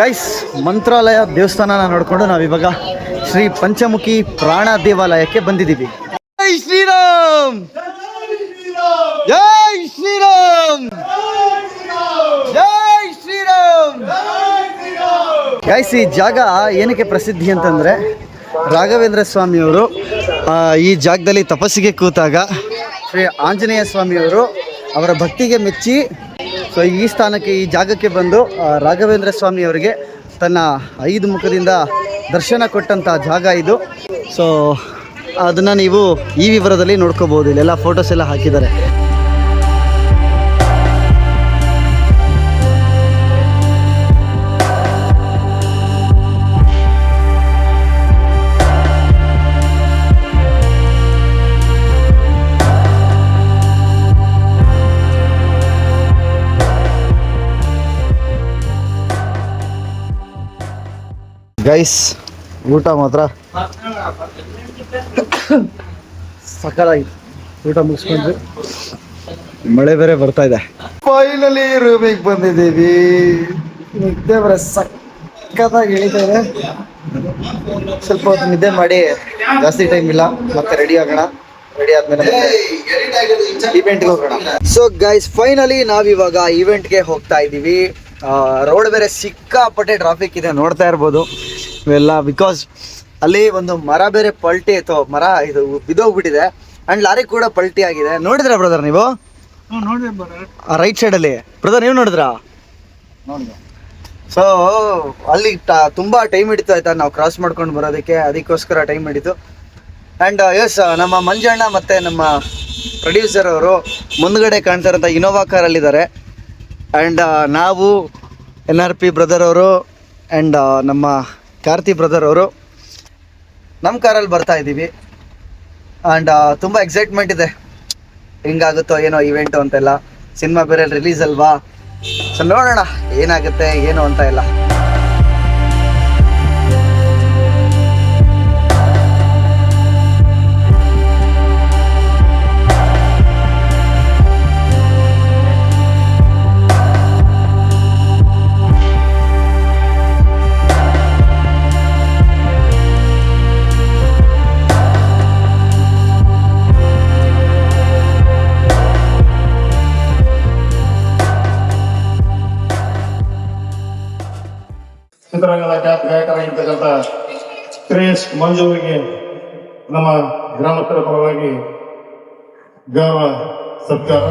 ಗೈಸ್ ಮಂತ್ರಾಲಯ ದೇವಸ್ಥಾನನ ನೋಡಿಕೊಂಡು ನಾವಿವಾಗ ಶ್ರೀ ಪಂಚಮುಖಿ ಪ್ರಾಣ ದೇವಾಲಯಕ್ಕೆ ಬಂದಿದ್ದೀವಿ. ಜೈ ಶ್ರೀರಾಮ್, ಜೈ ಶ್ರೀರಾಮ್, ಜೈ ಶ್ರೀರಾಮ್. ಗೈಸ್, ಈ ಜಾಗ ಏನಕ್ಕೆ ಪ್ರಸಿದ್ಧಿ ಅಂತಂದರೆ ರಾಘವೇಂದ್ರ ಸ್ವಾಮಿಯವರು ಈ ಜಾಗದಲ್ಲಿ ತಪಸ್ಸಿಗೆ ಕೂತಾಗ ಶ್ರೀ ಆಂಜನೇಯ ಸ್ವಾಮಿಯವರು ಅವರ ಭಕ್ತಿಗೆ ಮೆಚ್ಚಿ ಸೊ ಈ ಸ್ಥಾನಕ್ಕೆ, ಈ ಜಾಗಕ್ಕೆ ಬಂದು ರಾಘವೇಂದ್ರ ಸ್ವಾಮಿಯವರಿಗೆ ತನ್ನ 5 ಮುಖದಿಂದ ದರ್ಶನ ಕೊಟ್ಟಂಥ ಜಾಗ ಇದು. ಸೊ ಅದನ್ನು ನೀವು ಈ ವಿವರದಲ್ಲಿ ನೋಡ್ಕೋಬೋದು. ಇಲ್ಲೆಲ್ಲ ಫೋಟೋಸ್ ಎಲ್ಲ ಹಾಕಿದ್ದಾರೆ. ಗೈಸ್, ಊಟ ಮಾತ್ರ ಸಕಲಾಗಿ ಊಟ ಮುಗಿಸ್ಕೊಂಡ್ವಿ. ಮಳೆ ಬೇರೆ ಬರ್ತಾ ಇದೆ. ಫೈನಲಿ ರೂಮಿಗೆ ಬಂದಿದ್ದೀವಿ. ನಿದ್ದೆ ಬರ ಸಕ್ಕತ್ತಾಗಿ ಎಳಿತಾ ಇದೆ. ಸ್ವಲ್ಪ ಹೊತ್ತು ನಿದ್ದೆ ಮಾಡಿ, ಜಾಸ್ತಿ ಟೈಮ್ ಇಲ್ಲ, ಮತ್ತೆ ರೆಡಿ ಆಗೋಣ. ರೆಡಿ ಆದ್ಮೇಲೆ ಇವೆಂಟ್ಗೆ ಹೋಗೋಣ. ಸೊ ಗೈಸ್, ಫೈನಲಿ ನಾವಿವಾಗ ಇವೆಂಟ್ಗೆ ಹೋಗ್ತಾ ಇದ್ದೀವಿ. ರೋಡ್ ಬೇರೆ ಸಿಕ್ಕಾಪಟ್ಟೆ ಟ್ರಾಫಿಕ್ ಇದೆ, ನೋಡ್ತಾ ಇರ್ಬೋದು ಇವೆಲ್ಲ. ಬಿಕಾಸ್ ಅಲ್ಲಿ ಒಂದು ಮರ ಬೇರೆ ಪಲ್ಟಿ ಆಯ್ತು, ಮರ ಇದು ಬಿದ್ದೋಗ್ಬಿಟ್ಟಿದೆ. ಆ್ಯಂಡ್ ಲಾರಿ ಕೂಡ ಪಲ್ಟಿ ಆಗಿದೆ. ನೋಡಿದ್ರಾ ಬ್ರದರ್ ನೀವು? ರೈಟ್ ಸೈಡಲ್ಲಿ ಬ್ರದರ್, ನೀವು ನೋಡಿದ್ರಾ? ಸೊ ಅಲ್ಲಿ ತುಂಬ ಟೈಮ್ ಹಿಡಿತು ಆಯ್ತಾ, ನಾವು ಕ್ರಾಸ್ ಮಾಡ್ಕೊಂಡು ಬರೋದಕ್ಕೆ. ಅದಕ್ಕೋಸ್ಕರ ಟೈಮ್ ಹಿಡಿತು. ಆ್ಯಂಡ್ ಎಸ್, ನಮ್ಮ ಮಂಜಣ್ಣ ಮತ್ತು ನಮ್ಮ ಪ್ರೊಡ್ಯೂಸರ್ ಅವರು ಮುಂದ್ಗಡೆ ಕಾಣ್ತಾ ಇರೋಂಥ ಇನೋವಾ ಕಾರಲ್ಲಿದ್ದಾರೆ. ಆ್ಯಂಡ್ ನಾವು NRP ಬ್ರದರ್ ಅವರು ಆ್ಯಂಡ್ ನಮ್ಮ ಕಾರ್ತಿ ಬ್ರದರ್ ಅವರು ನಮ್ಮ ಕಾರಲ್ಲಿ ಬರ್ತಾ ಇದ್ದೀವಿ. ಆ್ಯಂಡ್ ತುಂಬ ಎಕ್ಸೈಟ್ಮೆಂಟ್ ಇದೆ, ಹೆಂಗಾಗುತ್ತೋ ಏನೋ ಇವೆಂಟು ಅಂತೆಲ್ಲ. ಸಿನಿಮಾ ಬೇರೆ ರಿಲೀಸ್ ಅಲ್ವಾ, ಸೊ ನೋಡೋಣ ಏನಾಗುತ್ತೆ ಏನು ಅಂತ ಎಲ್ಲ. ಚಿತ್ರರಂಗದ ಖ್ಯಾತ ಗಾಯಕರಾಗಿರ್ತಕ್ಕಂಥ ಶ್ರೇಯಸ್ ಮಂಜು ಅವರಿಗೆ ನಮ್ಮ ಗ್ರಾಮಸ್ಥರ ಪರವಾಗಿ ಗೌರವ ಸತ್ಕಾರ.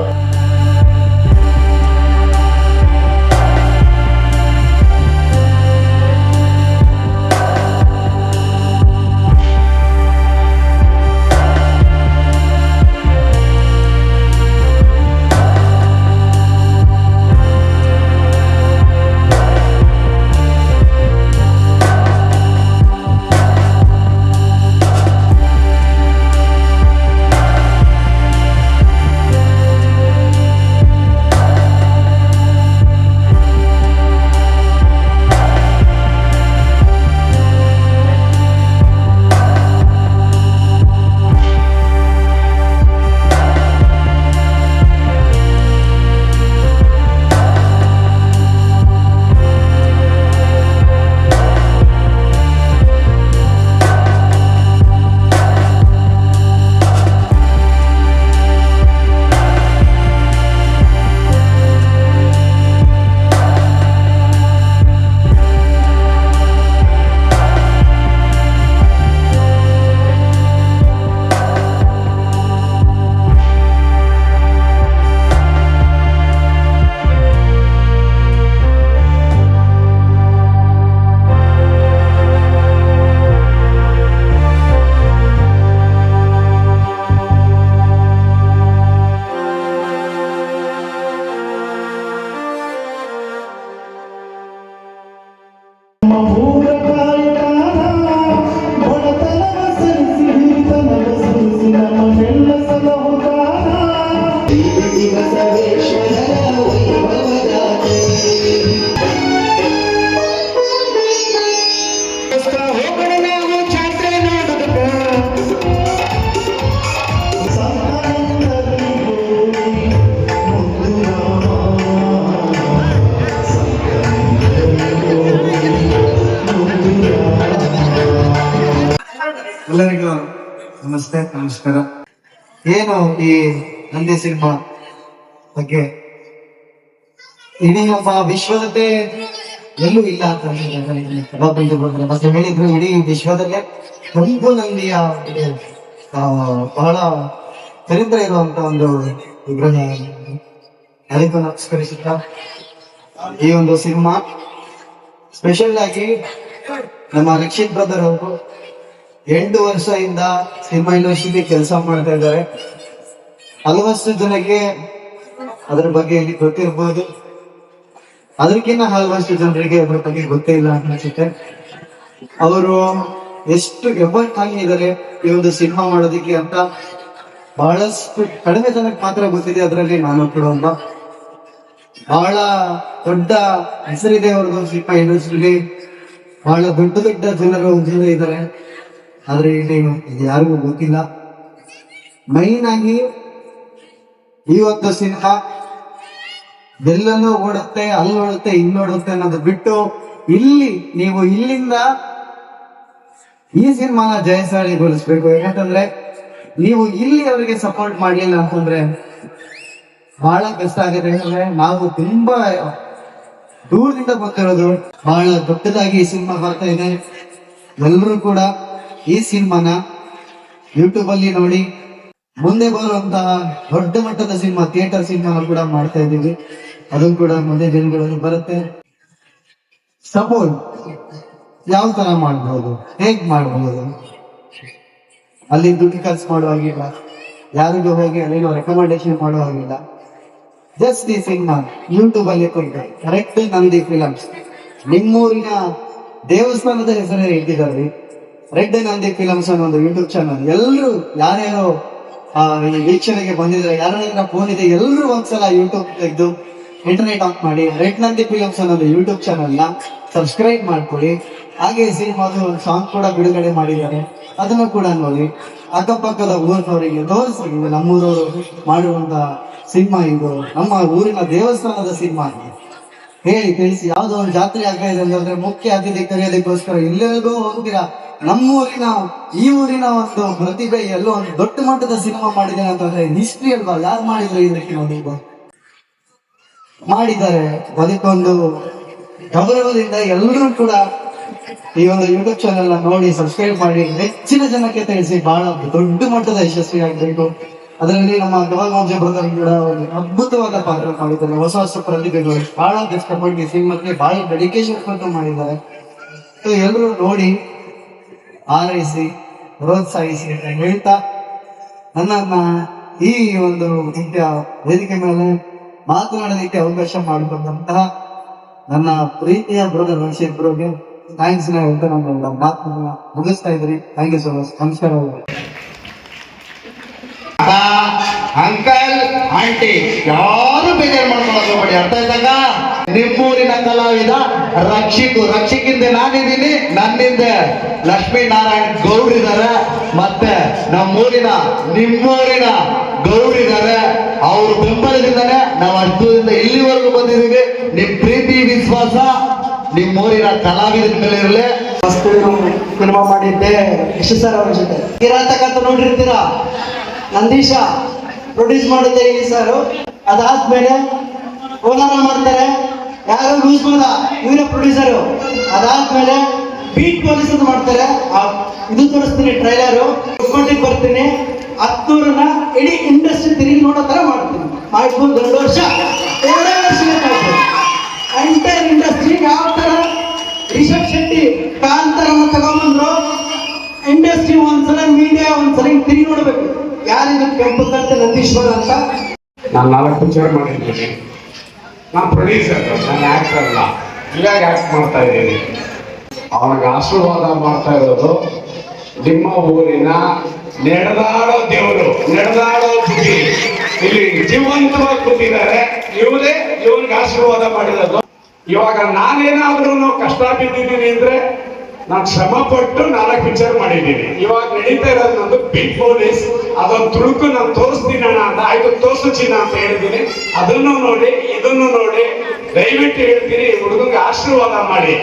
ನಮಸ್ಕಾರ. ಏನು ಈ ನಂದಿ ಸಿನಿಮಾ ಬಗ್ಗೆ ಇಡೀ ಒಬ್ಬ ವಿಶ್ವದಲ್ಲೇ ಎಲ್ಲೂ ಇಲ್ಲ ಅಂತ ಮತ್ತೆ ಹೇಳಿದ್ರು. ಇಡೀ ವಿಶ್ವದಲ್ಲೇ ಒಂದು ನಂದಿಯ ಬಹಳ ಚರಿತ್ರೆ ಇರುವಂತ ಒಂದು ವಿಗ್ರಹ. ಅದಕ್ಕೂ ನಮಸ್ಕರಿಸುತ್ತಾ ಈ ಒಂದು ಸಿನಿಮಾ ಸ್ಪೆಷಲ್ ಆಗಿ ನಮ್ಮ ರಕ್ಷಿತ್ ಬ್ರದರ್ ಅವರು 8 ವರ್ಷದಿಂದ ಸಿನಿಮಾ ಇಂಡಸ್ಟ್ರಿಲಿ ಕೆಲಸ ಮಾಡ್ತಾ ಇದ್ದಾರೆ. ಹಲವಷ್ಟು ಜನಕ್ಕೆ ಅದ್ರ ಬಗ್ಗೆ ಇಲ್ಲಿ ಗೊತ್ತಿರ್ಬೋದು, ಅದಕ್ಕಿಂತ ಹಲವಷ್ಟು ಜನರಿಗೆ ಅದ್ರ ಬಗ್ಗೆ ಗೊತ್ತೇ ಇಲ್ಲ ಅಂತ ಅನ್ಸುತ್ತೆ. ಅವರು ಎಷ್ಟು ಎಫರ್ಟ್ ಆಗಿದ್ದಾರೆ ಈ ಒಂದು ಸಿನಿಮಾ ಮಾಡೋದಕ್ಕೆ ಅಂತ ಬಹಳಷ್ಟು ಕಡಿಮೆ ಜನಕ್ಕೆ ಮಾತ್ರ ಗೊತ್ತಿದೆ. ಅದರಲ್ಲಿ ನಾನು ಕೂಡ ಒಬ್ಬ. ಬಹಳ ದೊಡ್ಡ ಹೆಸರಿದೆ ಅವ್ರದ್ದು ಸಿನಿಮಾ ಇಂಡಸ್ಟ್ರಿಲಿ. ಬಹಳ ದೊಡ್ಡ ದೊಡ್ಡ ಜನರು ಇದ್ದಾರೆ, ಆದ್ರೆ ಇಲ್ಲಿ ಯಾರಿಗೂ ಗೊತ್ತಿಲ್ಲ. ಮೈನ್ ಆಗಿ ಈ ಒಂದು ಸಿನಿಮಾ ಎಲ್ಲೆಲ್ಲೂ ಓಡುತ್ತೆ, ಅಲ್ಲಿ ಓಡುತ್ತೆ, ಇಲ್ಲಿ ಓಡುತ್ತೆ ಅನ್ನೋದು ಬಿಟ್ಟು ಇಲ್ಲಿ ನೀವು ಇಲ್ಲಿಂದ ಈ ಸಿನಿಮಾನ ಜಯಶಾಲಿಗೊಳಿಸ್ಬೇಕು. ಯಾಕಂತಂದ್ರೆ ನೀವು ಇಲ್ಲಿ ಅವರಿಗೆ ಸಪೋರ್ಟ್ ಮಾಡ್ಲಿಲ್ಲ ಅಂತಂದ್ರೆ ಬಹಳ ಕಷ್ಟ ಆಗಿದೆ. ಯಾಕಂದ್ರೆ ನಾವು ತುಂಬಾ ದೂರದಿಂದ ಬಂದಿರೋದು. ಬಹಳ ದೊಡ್ಡದಾಗಿ ಈ ಸಿನಿಮಾ ಬರ್ತಾ ಇದೆ. ಎಲ್ಲರೂ ಕೂಡ ಈ ಸಿನಿಮಾನ ಯೂಟ್ಯೂಬ್ ಅಲ್ಲಿ ನೋಡಿ. ಮುಂದೆ ಬರುವಂತಹ ದೊಡ್ಡ ಮಟ್ಟದ ಸಿನಿಮಾ, ಥಿಯೇಟರ್ ಸಿನಿಮಾ ಕೂಡ ಮಾಡ್ತಾ ಇದ್ದೀವಿ. ಅದು ಕೂಡ ಮುಂದೆ ದಿನಗಳಲ್ಲಿ ಬರುತ್ತೆ. ಸಪೋರ್ಟ್ ಯಾವ ತರ ಮಾಡ್ಬೋದು, ಹೇಗ್ ಮಾಡ್ಬೋದು, ಅಲ್ಲಿ ದುಡ್ಡು ಖರ್ಚು ಮಾಡುವಾಗಿಲ್ಲ, ಯಾರಿಗೂ ಹೋಗಿ ಅಲ್ಲೇನೋ ರೆಕಮೆಂಡೇಶನ್ ಮಾಡುವಾಗಿಲ್ಲ. ಜಸ್ಟ್ ಈ ಸಿನಿಮಾ ಯೂಟ್ಯೂಬ್ ಅಲ್ಲಿ ಕೊಟ್ಟು ಕರೆಕ್ಟ್ ನಂದಿ ಫಿಲಮ್ಸ್, ನಿಮ್ಮೂರಿನ ದೇವಸ್ಥಾನದ ಹೆಸರೇ ಇಟ್ಟಿದ್ದಾರೆ. ರೆಡ್ ನಂದಿ ಫಿಲಮ್ಸ್ ಅನ್ನೋ ಒಂದು ಯೂಟ್ಯೂಬ್ ಚಾನಲ್. ಎಲ್ಲರೂ ಯಾರ್ಯಾರೋ ಈ ವೀಕ್ಷಣೆಗೆ ಬಂದಿದ್ದಾರೆ, ಯಾರ ಫೋನ್ ಇದೆ, ಎಲ್ಲರೂ ಒಂದ್ಸಲ ಯೂಟ್ಯೂಬ್ ತೆಗೆದು ಇಂಟರ್ನೆಟ್ ಆನ್ ಮಾಡಿ ರೆಡ್ ನಂದಿ ಫಿಲಮ್ಸ್ ಅನ್ನೋದು ಯೂಟ್ಯೂಬ್ ಚಾನಲ್ ನ ಸಬ್ಸ್ಕ್ರೈಬ್ ಮಾಡ್ಕೊಳ್ಳಿ. ಹಾಗೆ ಸಿನಿಮಾದು ಒಂದು ಸಾಂಗ್ ಕೂಡ ಬಿಡುಗಡೆ ಮಾಡಿದ್ದಾರೆ, ಅದನ್ನು ಕೂಡ ನೋಡಿ. ಅಕ್ಕಪಕ್ಕದ ಊರಿನವರಿಗೆ ತೋರಿಸಿ ನಮ್ಮೂರವರು ಮಾಡಿರುವಂತ ಸಿನಿಮಾ ಇದು, ನಮ್ಮ ಊರಿನ ದೇವಸ್ಥಾನದ ಸಿನಿಮಾ ಹೇಳಿ ತಿಳಿಸಿ. ಯಾವ್ದೋ ಒಂದು ಜಾತ್ರೆ ಆಗ್ತಾ ಇದೆ ಅಂತಂದ್ರೆ ಮುಖ್ಯ ಅತಿಥಿ ಕರೆಯೋದಕ್ಕೋಸ್ಕರ ಎಲ್ಲೆಲ್ಲೂ ಹೋಗ್ತೀರಾ. ನಮ್ಮೂರಿನ ಈ ಊರಿನ ಒಂದು ಪ್ರತಿಭೆ ಎಲ್ಲೋ ಒಂದು ದೊಡ್ಡ ಮಟ್ಟದ ಸಿನಿಮಾ ಮಾಡಿದ್ದೇನೆ ಅಂತಂದ್ರೆ ಹಿಸ್ಟ್ರಿ ಅಲ್ವಾ. ಯಾರು ಮಾಡಿದ್ರು ಇದಕ್ಕೆ ನೋಡಿ ಮಾಡಿದ್ದಾರೆ. ಅದಕ್ಕೊಂದು ಗೌರವದಿಂದ ಎಲ್ಲರೂ ಕೂಡ ಈ ಒಂದು ಯೂಟ್ಯೂಬ್ ಚಾನೆಲ್ ನೋಡಿ ಸಬ್ಸ್ಕ್ರೈಬ್ ಮಾಡಿ ಹೆಚ್ಚಿನ ಜನಕ್ಕೆ ತಿಳಿಸಿ. ಬಹಳ ದೊಡ್ಡ ಮಟ್ಟದ ಯಶಸ್ವಿ ಆಗ್ಬೇಕು. ಅದರಲ್ಲಿ ನಮ್ಮ ಗವಾಂಶ ಬ್ರದರ್ ಕೂಡ ಒಂದು ಅದ್ಭುತವಾದ ಪಾತ್ರ ಮಾಡಿದ್ದಾರೆ. ಹೊಸ ಹೊಸ ಪ್ರತಿಭೆಗಳು ಬಹಳ ಕಷ್ಟಪಟ್ಟು ಸಿನಿಮಾಕ್ಕೆ ಬಹಳ ಡೆಡಿಕೇಶನ್ ಕೊಟ್ಟು ಮಾಡಿದ್ದಾರೆ. ಎಲ್ಲರೂ ನೋಡಿ ಆರೈಸಿ ಪ್ರೋತ್ಸಾಹಿಸಿ ಅಂತ ಹೇಳ್ತಾ ನನ್ನನ್ನ ಈ ಒಂದು ವೇದಿಕೆ ಮೇಲೆ ಮಾತನಾಡೋದಕ್ಕೆ ಅವಕಾಶ ಮಾಡಿಕೊಂಡಂತಹ ನನ್ನ ಪ್ರೀತಿಯ ಬ್ರದರ್ ರಕ್ಷಿತ್ ಬ್ರೋಗೆ ಥ್ಯಾಂಕ್ಸ್ ಅಂತ ನನ್ನ ಮಾತನ್ನ ಮುಗಿಸ್ತಾ ಇದ್ರಿ. Thank you so much. ನಮಸ್ಕಾರ. ಅಂಕಲ್ ಆಂಟಿ ಯಾರು ಬೇಜಾರು ಮಾಡ್ಕೊಳಕ್ ಹೋಗ್ಬೇಡಿ, ಅರ್ಥ ಆಯ್ತಾಗ? ನಿಮ್ಮೂರಿನ ಕಲಾವಿದ ರಕ್ಷಿಕಿಂದ ನಾನಿದ್ದೀನಿ, ನನ್ನಿಂದ ಲಕ್ಷ್ಮೀ ನಾರಾಯಣ್ ಗೌಡ್ರಿದ್ದಾರೆ, ಮತ್ತೆ ನಿಮ್ಮೂರಿನ ಗೌಡ್ರಿದ್ದಾರೆ. ಅವ್ರ ಬೆಂಬಲದಿಂದಾನೆ ನಾವು ಅಷ್ಟೂರಿಂದ ಇಲ್ಲಿವರೆಗೂ ಬಂದಿದ್ದೀವಿ. ನಿಮ್ ಪ್ರೀತಿ ವಿಶ್ವಾಸ ನಿಮ್ಮೂರಿನ ಕಲಾವಿದರ ಮೇಲೆ ಇರಲಿ. ಸಿನಿಮಾ ಮಾಡಿದ್ದೆ ಯಶ್ ಸರ್ ಅವ್ರ ಜೊತೆ ಇರತಕ್ಕಂತ ನೋಡಿರ್ತೀರಾ. ನಂದೀಶ ಪ್ರೊಡ್ಯೂಸ್ ಮಾಡಿದ್ದೆ ಈ ಸರ್. ಅದಾದ್ಮೇಲೆ ಕೋಲಾರ ಮಾಡ್ತಾರೆ, ಯಾರು ಲೂಸ್ ಮಾಡ ಇವರ ಪ್ರೊಡ್ಯೂಸರು. ಅದಾದ್ಮೇಲೆ ಬೀಟ್ ಪೊಲೀಸ್ ಅಂತ ಮಾಡ್ತಾರೆ. ಇದು ತೋರಿಸ್ತೀನಿ ಟ್ರೈಲರು. ಮಟ್ಟಿಗೆ ಬರ್ತೀನಿ, 10 ಇಡೀ ಇಂಡಸ್ಟ್ರಿ ತಿರುಗಿ ನೋಡೋ ತರ ಮಾಡ್ತೀನಿ. ಮಾಡ್ಕೊಂಡು 2 ವರ್ಷ 2 ವರ್ಷ ಎಂಟೈರ್ ಇಂಡಸ್ಟ್ರಿ ಯಾವ ತರ ರಿಷಬ್ ಶೆಟ್ಟಿ ಕಾಂತಾರನ್ನ ತಗೊಂಡ್ಬಂದ್ರು. ಇಂಡಸ್ಟ್ರಿ ಒಂದ್ಸಲ ಮೀಡಿಯಾ ಒಂದ್ಸಲ ತಿರುಗಿ ನೋಡ್ಬೇಕು, ಯಾರಿದು ಕೆಂಪು ಕಂತೆ ನಂದೀಶ್ವರ ಅಂತ. ನಾನು 4 ಪಿಕ್ಚರ್ ಮಾಡಿದ್ದೀನಿ. ನಾನು ಪ್ರೊಡ್ಯೂಸರ್, ನಾನು ಆ್ಯಕ್ಟರ್ ಅಲ್ಲ. ಇವಾಗ ಆ್ಯಕ್ಟ್ ಮಾಡ್ತಾ ಇದ್ದೀನಿ. ಅವನಿಗೆ ಆಶೀರ್ವಾದ ಮಾಡ್ತಾ ಇರೋದು ನಿಮ್ಮ ಊರಿನ ನಡೆದಾಡೋ ದೇವರು, ನಡೆದಾಡೋ ಬುದ್ಧಿ ಇಲ್ಲಿ ಜೀವಂತವಾಗಿ ಕೂತಿದ್ದಾರೆ. ಇವನಿಗೆ ಆಶೀರ್ವಾದ ಮಾಡಿರೋದು. ಇವಾಗ ನಾನೇನಾದ್ರೂ ಕಷ್ಟ ಬಿದ್ದಿದ್ದೀನಿ ಅಂದ್ರೆ ನಾನು ಶ್ರಮ ಪಟ್ಟು 4 ಪಿಕ್ಚರ್ ಮಾಡಿದ್ದೀನಿ. ಇವಾಗ ನಡೀತಾ ಇರೋದು ನಂದು ಬೀಟ್ ಪೊಲೀಸ್. ಅದೊಂದು ತುಳುಕು ನಾನು ತೋರಿಸ್ತೀನಿ ಅಣ್ಣ ಅಂತ. ಆಯ್ತು ತೋರಿಸು ಚಿನ್ನ ಅಂತ ಹೇಳಿದ್ದೀನಿ. ಅದನ್ನು ನೋಡಿ, ಇದನ್ನು ನೋಡಿ ದಯವಿಟ್ಟು ಹೇಳ್ತೀನಿ, ಹುಡುಗಂಗೆ ಆಶೀರ್ವಾದ ಮಾಡಿ.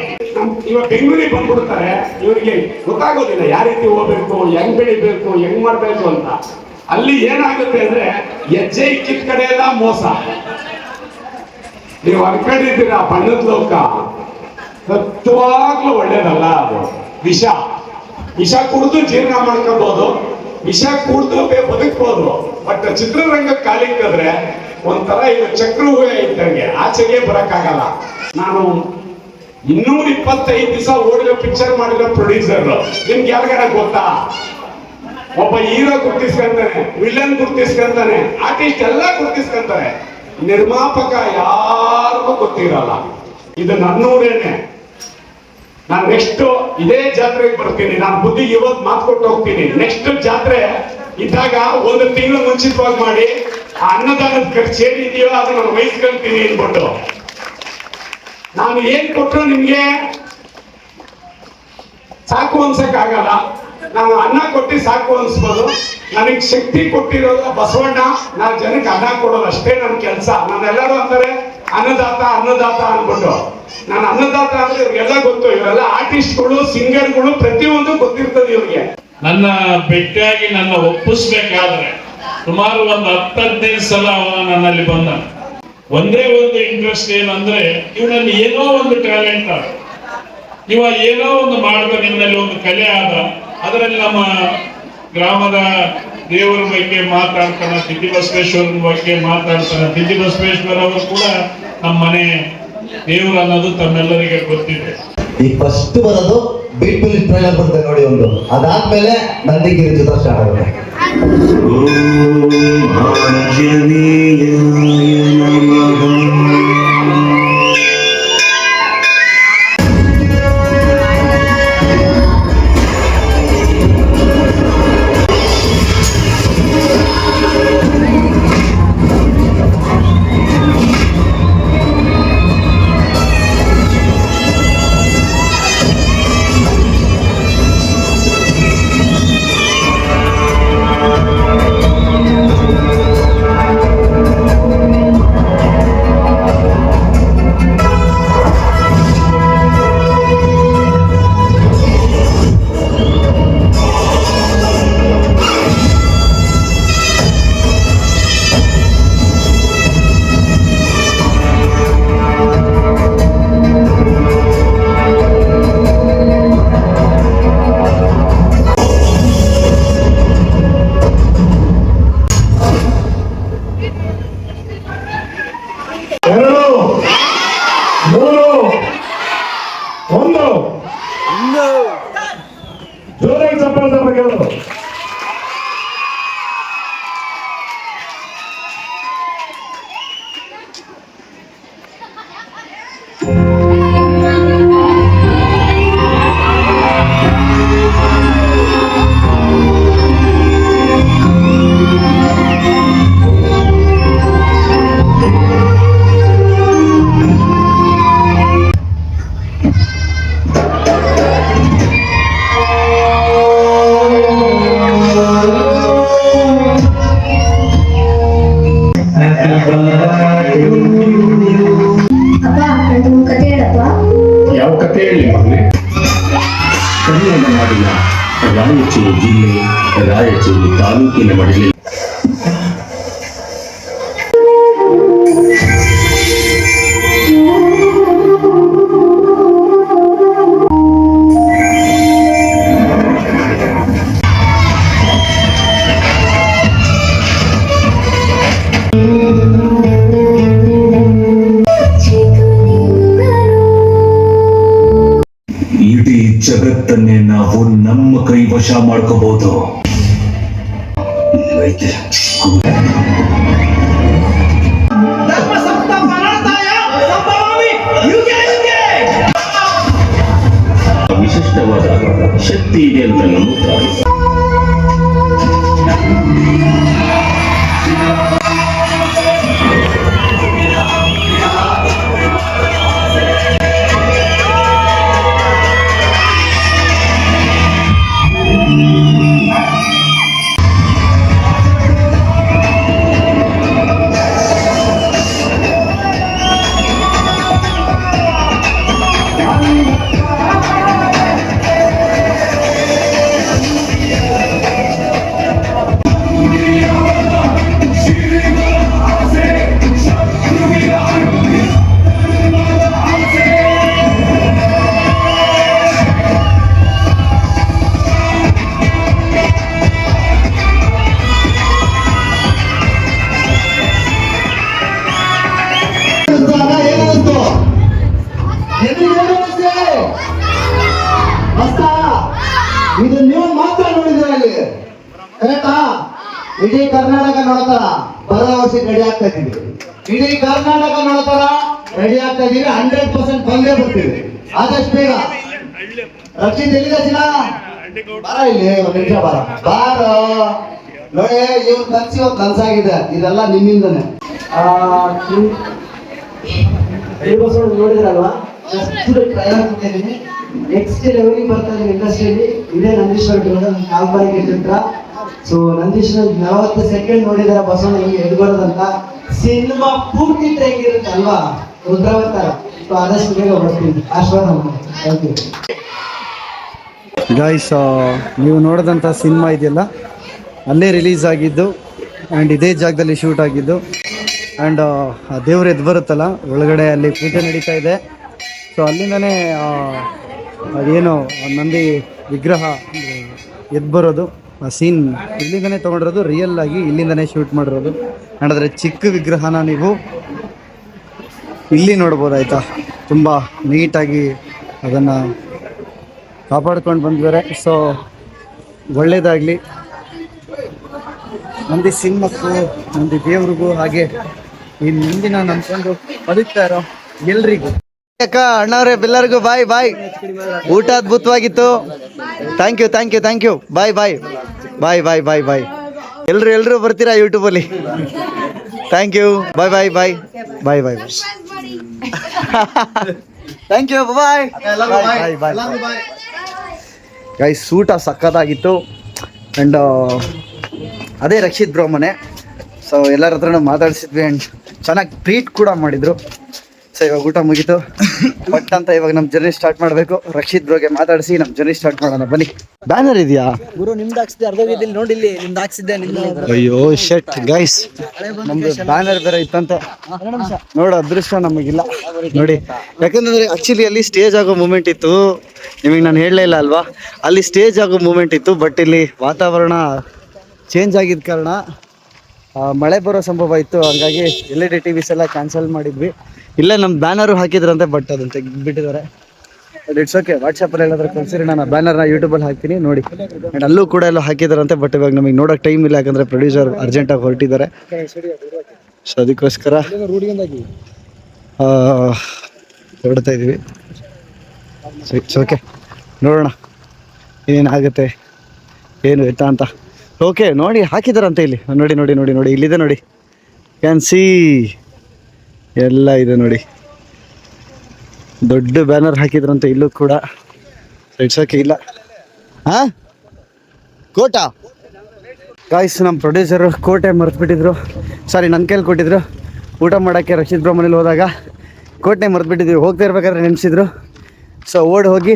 ಇವಾಗ ಬೆಂಗಳೂರಿಗೆ ಬಂದ್ಬಿಡ್ತಾರೆ, ಇವರಿಗೆ ಗೊತ್ತಾಗೋದಿಲ್ಲ ಯಾವ ರೀತಿ ಹೋಗ್ಬೇಕು, ಹೆಂಗ್ ಬೆಳಿಬೇಕು, ಹೆಂಗ್ ಮಾಡ್ಬೇಕು ಅಂತ. ಅಲ್ಲಿ ಏನಾಗುತ್ತೆ ಅಂದ್ರೆ ಹೆಜ್ಜೆ ಇಕ್ಕಿದ ಕಡೆ ಎಲ್ಲ ಮೋಸ. ನೀವು ಅನ್ಕೊಂಡಿದ್ದೀರಾ ಬಣ್ಣದ ಲೋಕ, ಸತ್ಯವಾಗ್ಲೂ ಒಳ್ಳೇದಲ್ಲ. ಅದು ವಿಷ. ವಿಷ ಕುಡಿದು ಜೀರ್ಣ ಮಾಡ್ಕೋಬಹುದು, ವಿಷ ಕುಡಿದು ಬದುಕ್ಬೋದು. ಬಟ್ ಚಿತ್ರರಂಗ ಕಾಲಿಕ್ಕಿದ್ರೆ ಒಂಥರ ಇದು ಚಕ್ರವ್ಯೂಹ ಇದ್ದಂಗೆ, ಆಚೆಗೆ ಬರಕ್ಕಾಗಲ್ಲ. ನಾನು 225 ದಿವಸ ಓಡಿರೋ ಪಿಕ್ಚರ್ ಮಾಡಿರೋ ಪ್ರೊಡ್ಯೂಸರ್. ನಿಮ್ಗೆ ಯಾರಿಗಾರ ಗೊತ್ತಾ? ಒಬ್ಬ ಹೀರೋ ಗುರ್ತಿಸ್ಕೊಂತಾನೆ, ವಿಲನ್ ಗುರ್ತಿಸ್ಕೊಂತಾನೆ, ಆರ್ಟಿಸ್ಟ್ ಎಲ್ಲ ಗುರ್ತಿಸ್ಕೊಂತಾರೆ, ನಿರ್ಮಾಪಕ ಯಾರಿಗೂ ಗೊತ್ತಿರಲ್ಲ. ಇದು ನನ್ನೂರೇನೆ. ನಾನು ನೆಕ್ಸ್ಟ್ ಇದೇ ಜಾತ್ರೆಗೆ ಬರ್ತೀನಿ. ನಾನು ಬುದ್ಧಿಗೆ ಇವತ್ತು ಮಾತು ಕೊಟ್ಟು ಹೋಗ್ತೀನಿ. ನೆಕ್ಸ್ಟ್ ಜಾತ್ರೆ ಇದ್ದಾಗ 1 ತಿಂಗಳು ಮುಂಚಿತವಾಗಿ ಮಾಡಿ ಆ ಅನ್ನದಾನದ ಖರ್ಚು ಏನಿದೆಯೋ ಅದು ನಾನು ವಹಿಸ್ಕೊಂತೀನಿ ಅಂದ್ಬಿಟ್ಟು. ನಾನು ಏನ್ ಕೊಟ್ಟರು ನಿಮ್ಗೆ ಸಾಕು ಅನ್ಸಕ್ ಆಗಲ್ಲ. ನಾನು ಅನ್ನ ಕೊಟ್ಟು ಸಾಕು ಅನ್ಸ್ಬೋದು. ನನಗೆ ಶಕ್ತಿ ಕೊಟ್ಟಿರೋದು ಬಸವಣ್ಣ. ನಾನು ಜನಕ್ಕೆ ಅನ್ನ ಕೊಡೋದು ಅಷ್ಟೇ ನನ್ನ ಕೆಲಸ. ನಾನೆಲ್ಲರೂ ಅಂತಾರೆ ಅನ್ನದಾತ ಅನ್ನದಾತ ಅನ್ಬಿಟ್ಟು. ನಾನು ಅನ್ನದಾತ ಅಂದ್ರೆ ಇವ್ರಿಗೆಲ್ಲ ಗೊತ್ತು. ಇವರೆಲ್ಲ ಆರ್ಟಿಸ್ಟ್ಗಳು, ಸಿಂಗರ್ಗಳು, ಪ್ರತಿಯೊಂದು ಗೊತ್ತಿರ್ತದೆ ಇವ್ರಿಗೆ. ನನ್ನ ಭೇಟಿಯಾಗಿ ನನ್ನ ಒಪ್ಪಿಸ್ಬೇಕಾದ್ರೆ ಸುಮಾರು ಒಂದು 10-15 ಸಲ ಅವನ ನನ್ನಲ್ಲಿ ಬಂದ. ಒಂದೇ ಒಂದು ಇಂಟ್ರೆಸ್ಟ್ ಏನಂದ್ರೆ ಇವನಲ್ಲಿ ಏನೋ ಒಂದು ಟ್ಯಾಲೆಂಟ್ ಆದ, ಇವ ಏನೋ ಒಂದು ಮಾಡ್ದ, ನಿನ್ನಲ್ಲಿ ಒಂದು ಕಲೆ ಆದ. ಅದರಲ್ಲಿ ನಮ್ಮ ಗ್ರಾಮದ ದೇವರ ಬಗ್ಗೆ ಮಾತಾಡ್ತಾನೆ, ತಿದ್ದಿಬಸವೇಶ್ವರನ ಬಗ್ಗೆ ಮಾತಾಡ್ತಾನೆ. ತಿದ್ದಿಬಸವೇಶ್ವರ ಅವರು ಕೂಡ ನಮ್ಮ ಮನೆ ದೇವರು ಅನ್ನೋದು ತಮ್ಮೆಲ್ಲರಿಗೆ ಗೊತ್ತಿದೆ. ಈ ಫಸ್ಟ್ ಬರೋದು ಬೀಟ್ ಪೊಲೀಸ್ ಟ್ರೈಲರ್ ಬರುತ್ತೆ ನೋಡಿ ಒಂದು. ಅದಾದ್ಮೇಲೆ ನಂದಿಗಿರಿ ಚಿತ್ರ ಸ್ಟಾರ್ಟ್ ಆಗುತ್ತೆ. ಜೋರಾಗಿ ಚಪ್ಪಾಳೆ ಬಗ್ಗೆ ಯಾವ ಕಥೆ ಹೇಳಿ ಮಗನೆ? ಕನ್ನಡ ನಾಡಿನ ರಾಯಚೂರು ಜಿಲ್ಲೆ, ರಾಯಚೂರು ತಾಲೂಕಿನ ಮಡಿಲಿ ಇಡೀ ಜಗತ್ತನ್ನೇ ನಾವು ನಮ್ಮ ಕೈ ವಶ ಮಾಡ್ಕೋಬಹುದು. ವಿಶಿಷ್ಟವಾದ ಶಕ್ತಿ ಇದೆ ಅಂತ ನಂಬುತ್ತಾರೆ. ಮಾತ್ರ ನೋಡಿದ್ರೆ ಅಲ್ಲಿ ಕರೆಕ್ಟಾ? ಇಡೀ ಕರ್ನಾಟಕ ನೋಡ್ತಾರ, ಬರೋ ವರ್ಷ ರೆಡಿ ಆಗ್ತಾ ಇದೀವಿ. ಇಡೀ ಕರ್ನಾಟಕ ನೋಡ್ತಾರ, ರೆಡಿ ಆಗ್ತಾ ಇದೀವಿ. 100% ಬಂದೇ ಬರ್ತೀವಿ ಆದಷ್ಟು ಬೇಗ. ರಕ್ಷಿತ್ ಎಲ್ಲಿದೆ ಚಿನ್ನ? ಬರ ಇಲ್ಲಿ, ಒಂದು ನಿಮಿಷ ಬಾರ ನೋಡಿ. ಇವ್ರು ಕನ್ಸಿ ಒಂದು ಕನ್ಸಾಗಿದೆ, ಇದೆಲ್ಲ ನಿಮ್ಮಿಂದನೇ. ನೋಡಿದ್ರಲ್ವಾ, ನೆಕ್ಸ್ಟ್ ಲೆವೆಲಿಗೆ ಬರ್ತಾ ಇದ್ದೀವಿ ಇಂಡಸ್ಟ್ರಿಯಲ್ಲಿ. ಇದೇ ನಂದೀಶ್ವರ ಕಾಲ್ಬಾರಿಗೆ ಚಿತ್ರ. ಸೊ ನಂದೀಶ್ವರ್ 40 ಸೆಕೆಂಡ್ ನೋಡಿದಾರೆ ಬಸವಣ್ಣ ಹಿಂಗೆ ಎದ್ಬರೋದಂತ. ಸಿನಿಮಾ ಪೂರ್ತಿ ಹೆಂಗಿರುತ್ತೆ ಅಲ್ವಾ, ರುದ್ರಾವತಾರ. ಸೊ ಆದಷ್ಟು ಬೇಗ ಬರ್ತೀನಿ, ಆಶೀರ್ವಾದ ಮಾಡಿ. Thank you guys. ನೀವು ನೋಡಿದಂಥ ಸಿನಿಮಾ ಇದೆಯಲ್ಲ, ಅಲ್ಲೇ ರಿಲೀಸ್ ಆಗಿದ್ದು ಆ್ಯಂಡ್ ಇದೇ ಜಾಗದಲ್ಲಿ ಶೂಟ್ ಆಗಿದ್ದು. ಆ್ಯಂಡ್ ದೇವ್ರು ಎದ್ದು ಬರುತ್ತಲ್ಲ ಒಳಗಡೆ, ಅಲ್ಲಿ ಪೂಜೆ ನಡೀತಾ ಇದೆ. ಸೊ ಅಲ್ಲಿಂದನೇ ಅದೇನು ನಂದಿ ವಿಗ್ರಹ ಎದ್ದು ಬರೋದು ಆ ಸೀನ್ ಇಲ್ಲಿಂದನೇ ತೊಗೊಂಡಿರೋದು, ರಿಯಲ್ ಆಗಿ ಇಲ್ಲಿಂದನೇ ಶೂಟ್ ಮಾಡಿರೋದು. ಆ್ಯಂಡ್ ಅದರ ಚಿಕ್ಕ ವಿಗ್ರಹನ ನೀವು ಇಲ್ಲಿ ನೋಡ್ಬೋದಾಯ್ತಾ. ತುಂಬ ನೀಟಾಗಿ ಅದನ್ನು ಕಾಪಾಡ್ಕೊಂಡು ಬಂದಿದ್ದಾರೆ. ಸೊ ಒಳ್ಳೆಯದಾಗಲಿ ನಂದಿ ಸಿನಿಮಕ್ಕೂ, ನಂದಿ ದೇವ್ರಿಗೂ, ಹಾಗೆ ಈ ಮುಂದಿನ ನಂಬ್ಕೊಂಡು ಬದುಕ್ತಾ ಇರೋ ಎಲ್ರಿಗೂ. ಅಕ್ಕ ಅಣ್ಣವ್ರೆ, ಎಲ್ಲರಿಗೂ ಬಾಯ್ ಬಾಯ್. ಊಟ ಅದ್ಭುತವಾಗಿತ್ತು. Thank you thank you thank you. Bye bye bye bye bye bye. ಎಲ್ಲರೂ ಬರ್ತೀರಾ ಯೂಟ್ಯೂಬಲ್ಲಿ. Thank you. Bye bye bye bye bye bye. Thank you. Bye bye bye. Guys, ಊಟ ಸಕ್ಕತ್ತಾಗಿತ್ತು. ಆ್ಯಂಡ್ ಅದೇ ರಕ್ಷಿತ್ ಬ್ರೋ ಮನೆ. ಸೊ ಎಲ್ಲರ ಹತ್ರನೂ ಮಾತಾಡಿಸಿದ್ವಿ ಆ್ಯಂಡ್ ಚೆನ್ನಾಗಿ ಟ್ರೀಟ್ ಕೂಡ ಮಾಡಿದರು. ಸೊ ಇವಾಗ ಊಟ ಮುಗೀತು ಬಟ್ ಅಂತ ಇವಾಗ ನಮ್ಮ ಜರ್ನಿ ಸ್ಟಾರ್ಟ್ ಮಾಡಬೇಕು. ರಕ್ಷಿತ್ ಬ್ರೋಗೆ ಮಾತಾಡಿಸಿ ನಮ್ಮ ಜರ್ನಿ ಸ್ಟಾರ್ಟ್ ಮಾಡೋಣ ಬನ್ನಿ. ಬ್ಯಾನರ್ ಇದೆಯಾ ಗುರು? ನಿಮ್ದು ಹಾಕ್ಸಿದ್ದೆ, ಅರ್ಧೋಗಿದ್ದಿಲ್ಲ ನೋಡಿ, ಇಲ್ಲಿ ನಿಮ್ದು ಹಾಕ್ಸಿದ್ದೆ. ಅಯ್ಯೋ ಶೆಟ್ ಗೈಸ್, ನಮ್ದು ಬ್ಯಾನರ್ ಬೇರೆ ಇತ್ತಂತೆ. ನೋಡೋ ಅದೃಷ್ಟ ನಮಗಿಲ್ಲ ನೋಡಿ. ಯಾಕಂದ್ರೆ ಆ್ಯಕ್ಚುಲಿ ಅಲ್ಲಿ ಸ್ಟೇಜ್ ಆಗೋ ಮೂಮೆಂಟ್ ಇತ್ತು. ನಿಮಗೆ ನಾನು ಹೇಳಲೇ ಇಲ್ಲ ಅಲ್ವಾ, ಅಲ್ಲಿ ಸ್ಟೇಜ್ ಆಗೋ ಮೂಮೆಂಟ್ ಇತ್ತು. ಬಟ್ ಇಲ್ಲಿ ವಾತಾವರಣ ಚೇಂಜ್ ಆಗಿದ್ದ ಕಾರಣ ಮಳೆ ಬರೋ ಸಂಭವ ಇತ್ತು. ಹಾಗಾಗಿ LED TVs ಎಲ್ಲ ಕ್ಯಾನ್ಸಲ್ ಮಾಡಿದ್ವಿ. ಇಲ್ಲೇ ನಮ್ಮ ಬ್ಯಾನರು ಹಾಕಿದ್ರಂತೆ, ಬಟ್ ಅದನ್ನು ತೆಗೆದುಬಿಟ್ಟಿದ್ದಾರೆ. But it's okay. ವಾಟ್ಸಪ್ಪಲ್ಲಿ ಎಲ್ಲಾದ್ರೂ ಕಳಿಸಿರಿ, ನಾನು ಬ್ಯಾನರ್ನ ಯೂಟ್ಯೂಬಲ್ಲಿ ಹಾಕ್ತೀನಿ ನೋಡಿ. ಆ್ಯಂಡ್ ಅಲ್ಲೂ ಕೂಡ ಎಲ್ಲ ಹಾಕಿದಾರಂತೆ. ಬಟ್ ಇವಾಗ ನಮಗೆ ನೋಡೋಕೆ ಟೈಮ್ ಇಲ್ಲ, ಯಾಕಂದರೆ ಪ್ರೊಡ್ಯೂಸರ್ ಅರ್ಜೆಂಟಾಗಿ ಹೊರಟಿದ್ದಾರೆ. ಸೊ ಅದಕ್ಕೋಸ್ಕರ ಹೊರಡ್ತಾ ಇದ್ದೀವಿ. ಸೊ ಇಟ್ಸ್ ಓಕೆ, ನೋಡೋಣ ಏನಾಗುತ್ತೆ ಏನು ಎತ್ತ ಅಂತ. ಓಕೆ ನೋಡಿ, ಹಾಕಿದಾರಂತೆ ಇಲ್ಲಿ. ನೋಡಿ ನೋಡಿ ನೋಡಿ ನೋಡಿ, ಇಲ್ಲಿದೆ ನೋಡಿ, ಕ್ಯಾನ್ ಸಿ ಎಲ್ಲ ಇದೆ ನೋಡಿ. ದೊಡ್ಡ ಬ್ಯಾನರ್ ಹಾಕಿದ್ರಂತೆ ಇಲ್ಲೂ ಕೂಡ. It's okay. ಇಲ್ಲ ಹಾಂ, ಕೋಟಾ ಗಾಯ್ಸ್, ನಮ್ಮ ಪ್ರೊಡ್ಯೂಸರು ಕೋಟೆ ಮರೆತುಬಿಟ್ಟಿದ್ರು. ಸಾರಿ, ನನ್ನ ಕೈಲಿ ಕೊಟ್ಟಿದ್ರು ಊಟ ಮಾಡೋಕ್ಕೆ. ರಕ್ಷಿತ್ ಬ್ರೋ ಮನೇಲಿ ಹೋದಾಗ ಕೋಟೆ ಮರೆತುಬಿಟ್ಟಿದ್ವಿ. ಹೋಗ್ತಾ ಇರ್ಬೇಕಾದ್ರೆ ನೆನೆಸಿದ್ರು. ಸೊ ಓಡಿ ಹೋಗಿ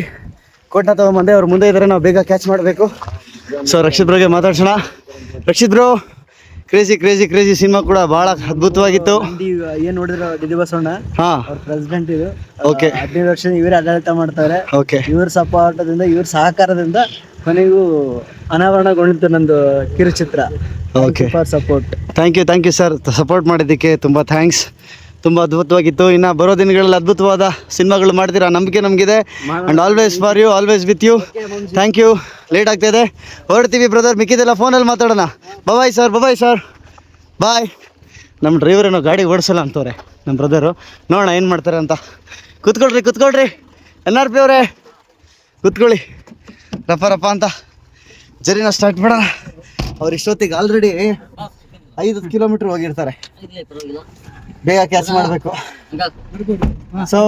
ಕೋಟೆನ ತೊಗೊಂಬಂದೆ. ಅವ್ರು ಮುಂದೆ ಇದ್ದಾರೆ, ನಾವು ಬೇಗ ಕ್ಯಾಚ್ ಮಾಡಬೇಕು. ಸೊ ರಕ್ಷಿತ್ ಬ್ರೋಗೆ ಮಾತಾಡ್ಸೋಣ. Rakshit bro, crazy crazy crazy cinema ಕೂಡ ಭಾಳ ಅದ್ಭುತವಾಗಿತ್ತು. ಏನು ನೋಡಿದ್ರು ಡಿ ಬಸವಣ್ಣ, ಹಾಂ, ಅವ್ರ ಪ್ರೆಸಿಡೆಂಟ್ ಇದು. ಓಕೆ, 15 ವರ್ಷ ಇವರೇ ಆಡಳಿತ ಮಾಡ್ತಾರೆ. ಓಕೆ, ಇವ್ರ ಸಪೋರ್ಟದಿಂದ, ಇವ್ರ ಸಹಕಾರದಿಂದ ಕೊನೆಗೂ ಅನಾವರಣಗೊಂಡಿತ್ತು ನಂದು ಕಿರುಚಿತ್ರ. Okay, for support. Thank you sir, support ಮಾಡಿದ್ದಕ್ಕೆ ತುಂಬ ಥ್ಯಾಂಕ್ಸ್. ತುಂಬ ಅದ್ಭುತವಾಗಿತ್ತು. ಇನ್ನು ಬರೋ ದಿನಗಳಲ್ಲಿ ಅದ್ಭುತವಾದ ಸಿನಿಮಾಗಳು ಮಾಡ್ತೀರಾ, ನಂಬಿಕೆ ನಮಗಿದೆ. And always for you, always with you. Thank you. Late ಆಗ್ತಾಯಿದೆ, ಹೊರಡ್ತೀವಿ ಬ್ರದರ್. ಮಿಕ್ಕಿದೆಲ್ಲ ಫೋನಲ್ಲಿ ಮಾತಾಡೋಣ. Bye sir, bye sir, bye. ನಮ್ಮ ಡ್ರೈವರ್ ಏನೋ ಗಾಡಿ ಓಡಿಸಲ್ಲ ಅಂತವ್ರೆ ನಮ್ಮ ಬ್ರದರು. ನೋಡೋಣ ಏನು ಮಾಡ್ತಾರೆ ಅಂತ. ಕೂತ್ಕೊಳ್ರಿ NRP ಅವರೇ, ಕೂತ್ಕೊಳ್ಳಿ. ರಪ್ಪ ಅಂತ ಜರಿನ ಸ್ಟಾರ್ಟ್ ಮಾಡೋಣ. ಅವ್ರು ಇಷ್ಟೊತ್ತಿಗೆ ಆಲ್ರೆಡಿ 5 ಕಿಲೋಮೀಟ್ರ್ ಹೋಗಿರ್ತಾರೆ. ಬೇಗ ಕ್ಯಾಚ್ ಮಾಡಬೇಕು. So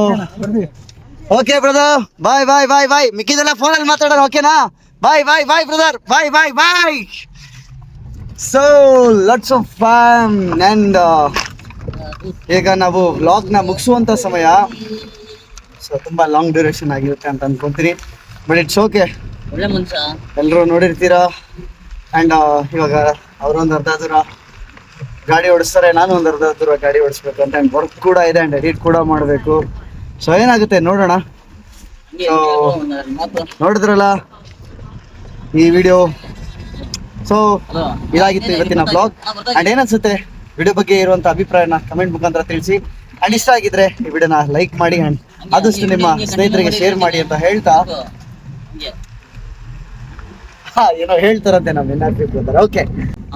okay brother, bye bye bye bye. ಮಿಕ್ಕಿದೆಲ್ಲ ಫೋನಲ್ಲಿ ಮಾತಾಡೋಣ, ಓಕೆನಾ? Bye bye bye brother, bye bye bye. So lots of fun. And ಈಗ ನಾವು ವ್ಲಾಗ್ನ ಮುಗಿಸುವಂಥ ಸಮಯ. ಸೊ ತುಂಬ ಲಾಂಗ್ ಡ್ಯೂರೇಷನ್ ಆಗಿರುತ್ತೆ ಅಂತ ಅಂದ್ಕೊತೀನಿ. ಬಟ್ ಇಟ್ಸ್ ಓಕೆ, ಒಳ್ಳೆ ಮನುಷ್ಯ, ಎಲ್ಲರೂ ನೋಡಿರ್ತೀರಾ. ಆ್ಯಂಡ್ ಇವಾಗ ಅವರೊಂದು ಅರ್ಧ ದೂರ ಗಾಡಿ ಓಡಿಸ್ತಾರೆ, ನಾನು ಒಂದು ಅರ್ಧ ದೂರ ಗಾಡಿ ಓಡಿಸ್ಬೇಕು ಅಂತ. ಆ್ಯಂಡ್ ವರ್ಕ್ ಕೂಡ ಇದೆ, ಆ್ಯಂಡ್ ಎಡಿಟ್ ಕೂಡ ಮಾಡಬೇಕು. ಸೊ ಏನಾಗುತ್ತೆ ನೋಡೋಣ. ಸೊ ನೋಡಿದ್ರಲ್ಲ ಈ ವಿಡಿಯೋ. ಸೊ ಇದಾಗಿತ್ತು ಇವತ್ತಿನ ಬ್ಲಾಗ್. ಆ್ಯಂಡ್ ಏನನ್ಸುತ್ತೆ ವಿಡಿಯೋ ಬಗ್ಗೆ ಇರುವಂಥ ಅಭಿಪ್ರಾಯನ ಕಮೆಂಟ್ ಮುಖಾಂತರ ತಿಳಿಸಿ. ಆ್ಯಂಡ್ ಇಷ್ಟ ಆಗಿದ್ರೆ ಈ ವಿಡಿಯೋನ ಲೈಕ್ ಮಾಡಿ ಆ್ಯಂಡ್ ಆದಷ್ಟು ನಿಮ್ಮ ಸ್ನೇಹಿತರಿಗೆ ಶೇರ್ ಮಾಡಿ ಅಂತ ಹೇಳ್ತಾ ಏನೋ ಹೇಳ್ತಾರಂತೆ ನಮ್ಮ NRP ಬ್ರದರ್. ಓಕೆ,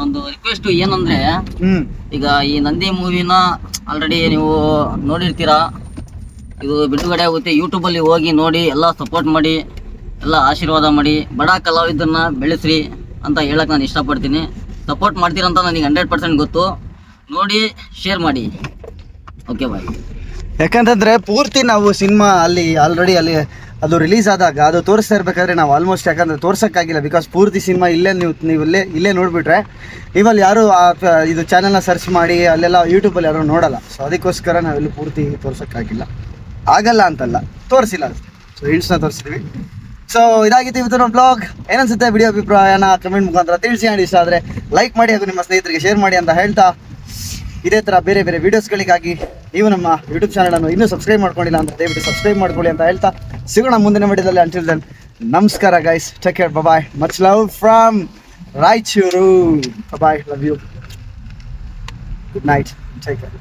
ಒಂದು ರಿಕ್ವೆಸ್ಟ್ ಏನಂದ್ರೆ, ಈಗ ಈ ನಂದಿ ಮೂವಿನ ಆಲ್ರೆಡಿ ನೀವು ನೋಡಿರ್ತೀರಾ. ಇದು ಬಿಡುಗಡೆ ಆಗುತ್ತೆ, ಯೂಟ್ಯೂಬಲ್ಲಿ ಹೋಗಿ ನೋಡಿ, ಎಲ್ಲ ಸಪೋರ್ಟ್ ಮಾಡಿ, ಎಲ್ಲ ಆಶೀರ್ವಾದ ಮಾಡಿ, ಬಡ ಕಲಾವಿದರನ್ನ ಬೆಳೆಸ್ರಿ ಅಂತ ಹೇಳಕ್ ನಾನು ಇಷ್ಟಪಡ್ತೀನಿ. ಸಪೋರ್ಟ್ ಮಾಡ್ತೀರಂತ ನನಗೆ 100% ಗೊತ್ತು. ನೋಡಿ, ಶೇರ್ ಮಾಡಿ. ಓಕೆ, ಬಾಯ್. ಯಾಕಂತಂದ್ರೆ ಪೂರ್ತಿ ನಾವು ಸಿನಿಮಾ ಅಲ್ಲಿ ಆಲ್ರೆಡಿ ಅಲ್ಲಿ ಅದು ರಿಲೀಸ್ ಆದಾಗ ಅದು ತೋರಿಸ್ತಾ ಇರ್ಬೇಕಾದ್ರೆ ನಾವು ಆಲ್ಮೋಸ್ಟ್ ಯಾಕಂದ್ರೆ ತೋರ್ಸೋಕ್ಕಾಗಿಲ್ಲ. ಬಿಕಾಸ್ ಪೂರ್ತಿ ಸಿನಿಮಾ ಇಲ್ಲೇ ನೀವು ಇಲ್ಲೇ ನೋಡಿಬಿಟ್ರೆ ನೀವಲ್ಲಿ ಯಾರು ಇದು ಚಾನೆಲ್ನ ಸರ್ಚ್ ಮಾಡಿ ಅಲ್ಲೆಲ್ಲ ಯೂಟ್ಯೂಬಲ್ಲಿ ಯಾರು ನೋಡಲ್ಲ. ಸೊ ಅದಕ್ಕೋಸ್ಕರ ನಾವೆಲ್ಲೂ ಪೂರ್ತಿ ತೋರ್ಸೋಕ್ಕಾಗಿಲ್ಲ. ಆಗಲ್ಲ ಅಂತಲ್ಲ, ತೋರಿಸಿಲ್ಲ. ಸೊ ಹಿಂಟ್ಸ್ನ ತೋರಿಸಿದ್ವಿ. ಸೊ ಇದಾಗಿತ್ತು ಇವತ್ತು ನಮ್ಮ ಬ್ಲಾಗ್. ಏನನ್ಸುತ್ತೆ ವಿಡಿಯೋ ಅಭಿಪ್ರಾಯನ ಕಮೆಂಟ್ ಮುಖಾಂತರ ತಿಳಿಸಿ. ಆ್ಯಂಡ್ ಇಷ್ಟ ಆದರೆ ಲೈಕ್ ಮಾಡಿ ಹಾಗೂ ನಿಮ್ಮ ಸ್ನೇಹಿತರಿಗೆ ಶೇರ್ ಮಾಡಿ ಅಂತ ಹೇಳ್ತಾ, ಇದೇ ಥರ ಬೇರೆ ಬೇರೆ ವೀಡಿಯೋಸ್ಗಳಿಗಾಗಿ ನೀವು ನಮ್ಮ ಯೂಟ್ಯೂಬ್ ಚಾನಲನ್ನು ಇನ್ನೂ ಸಬ್ಸ್ಕ್ರೈಬ್ ಮಾಡ್ಕೊಂಡಿಲ್ಲ ಅಂತ ದಯವಿಟ್ಟು ಸಬ್ಸ್ಕ್ರೈಬ್ ಮಾಡ್ಕೊಳ್ಳಿ ಅಂತ ಹೇಳ್ತಾ ಸಿಗೋಣ ಮುಂದಿನ ವಿಡಿಯೋದಲ್ಲಿ. ಅಂಟಿಲ್ ದೆನ್, ನಮಸ್ಕಾರ guys, take care, bye, much love from Raichur. Bye, love you, good night, take care.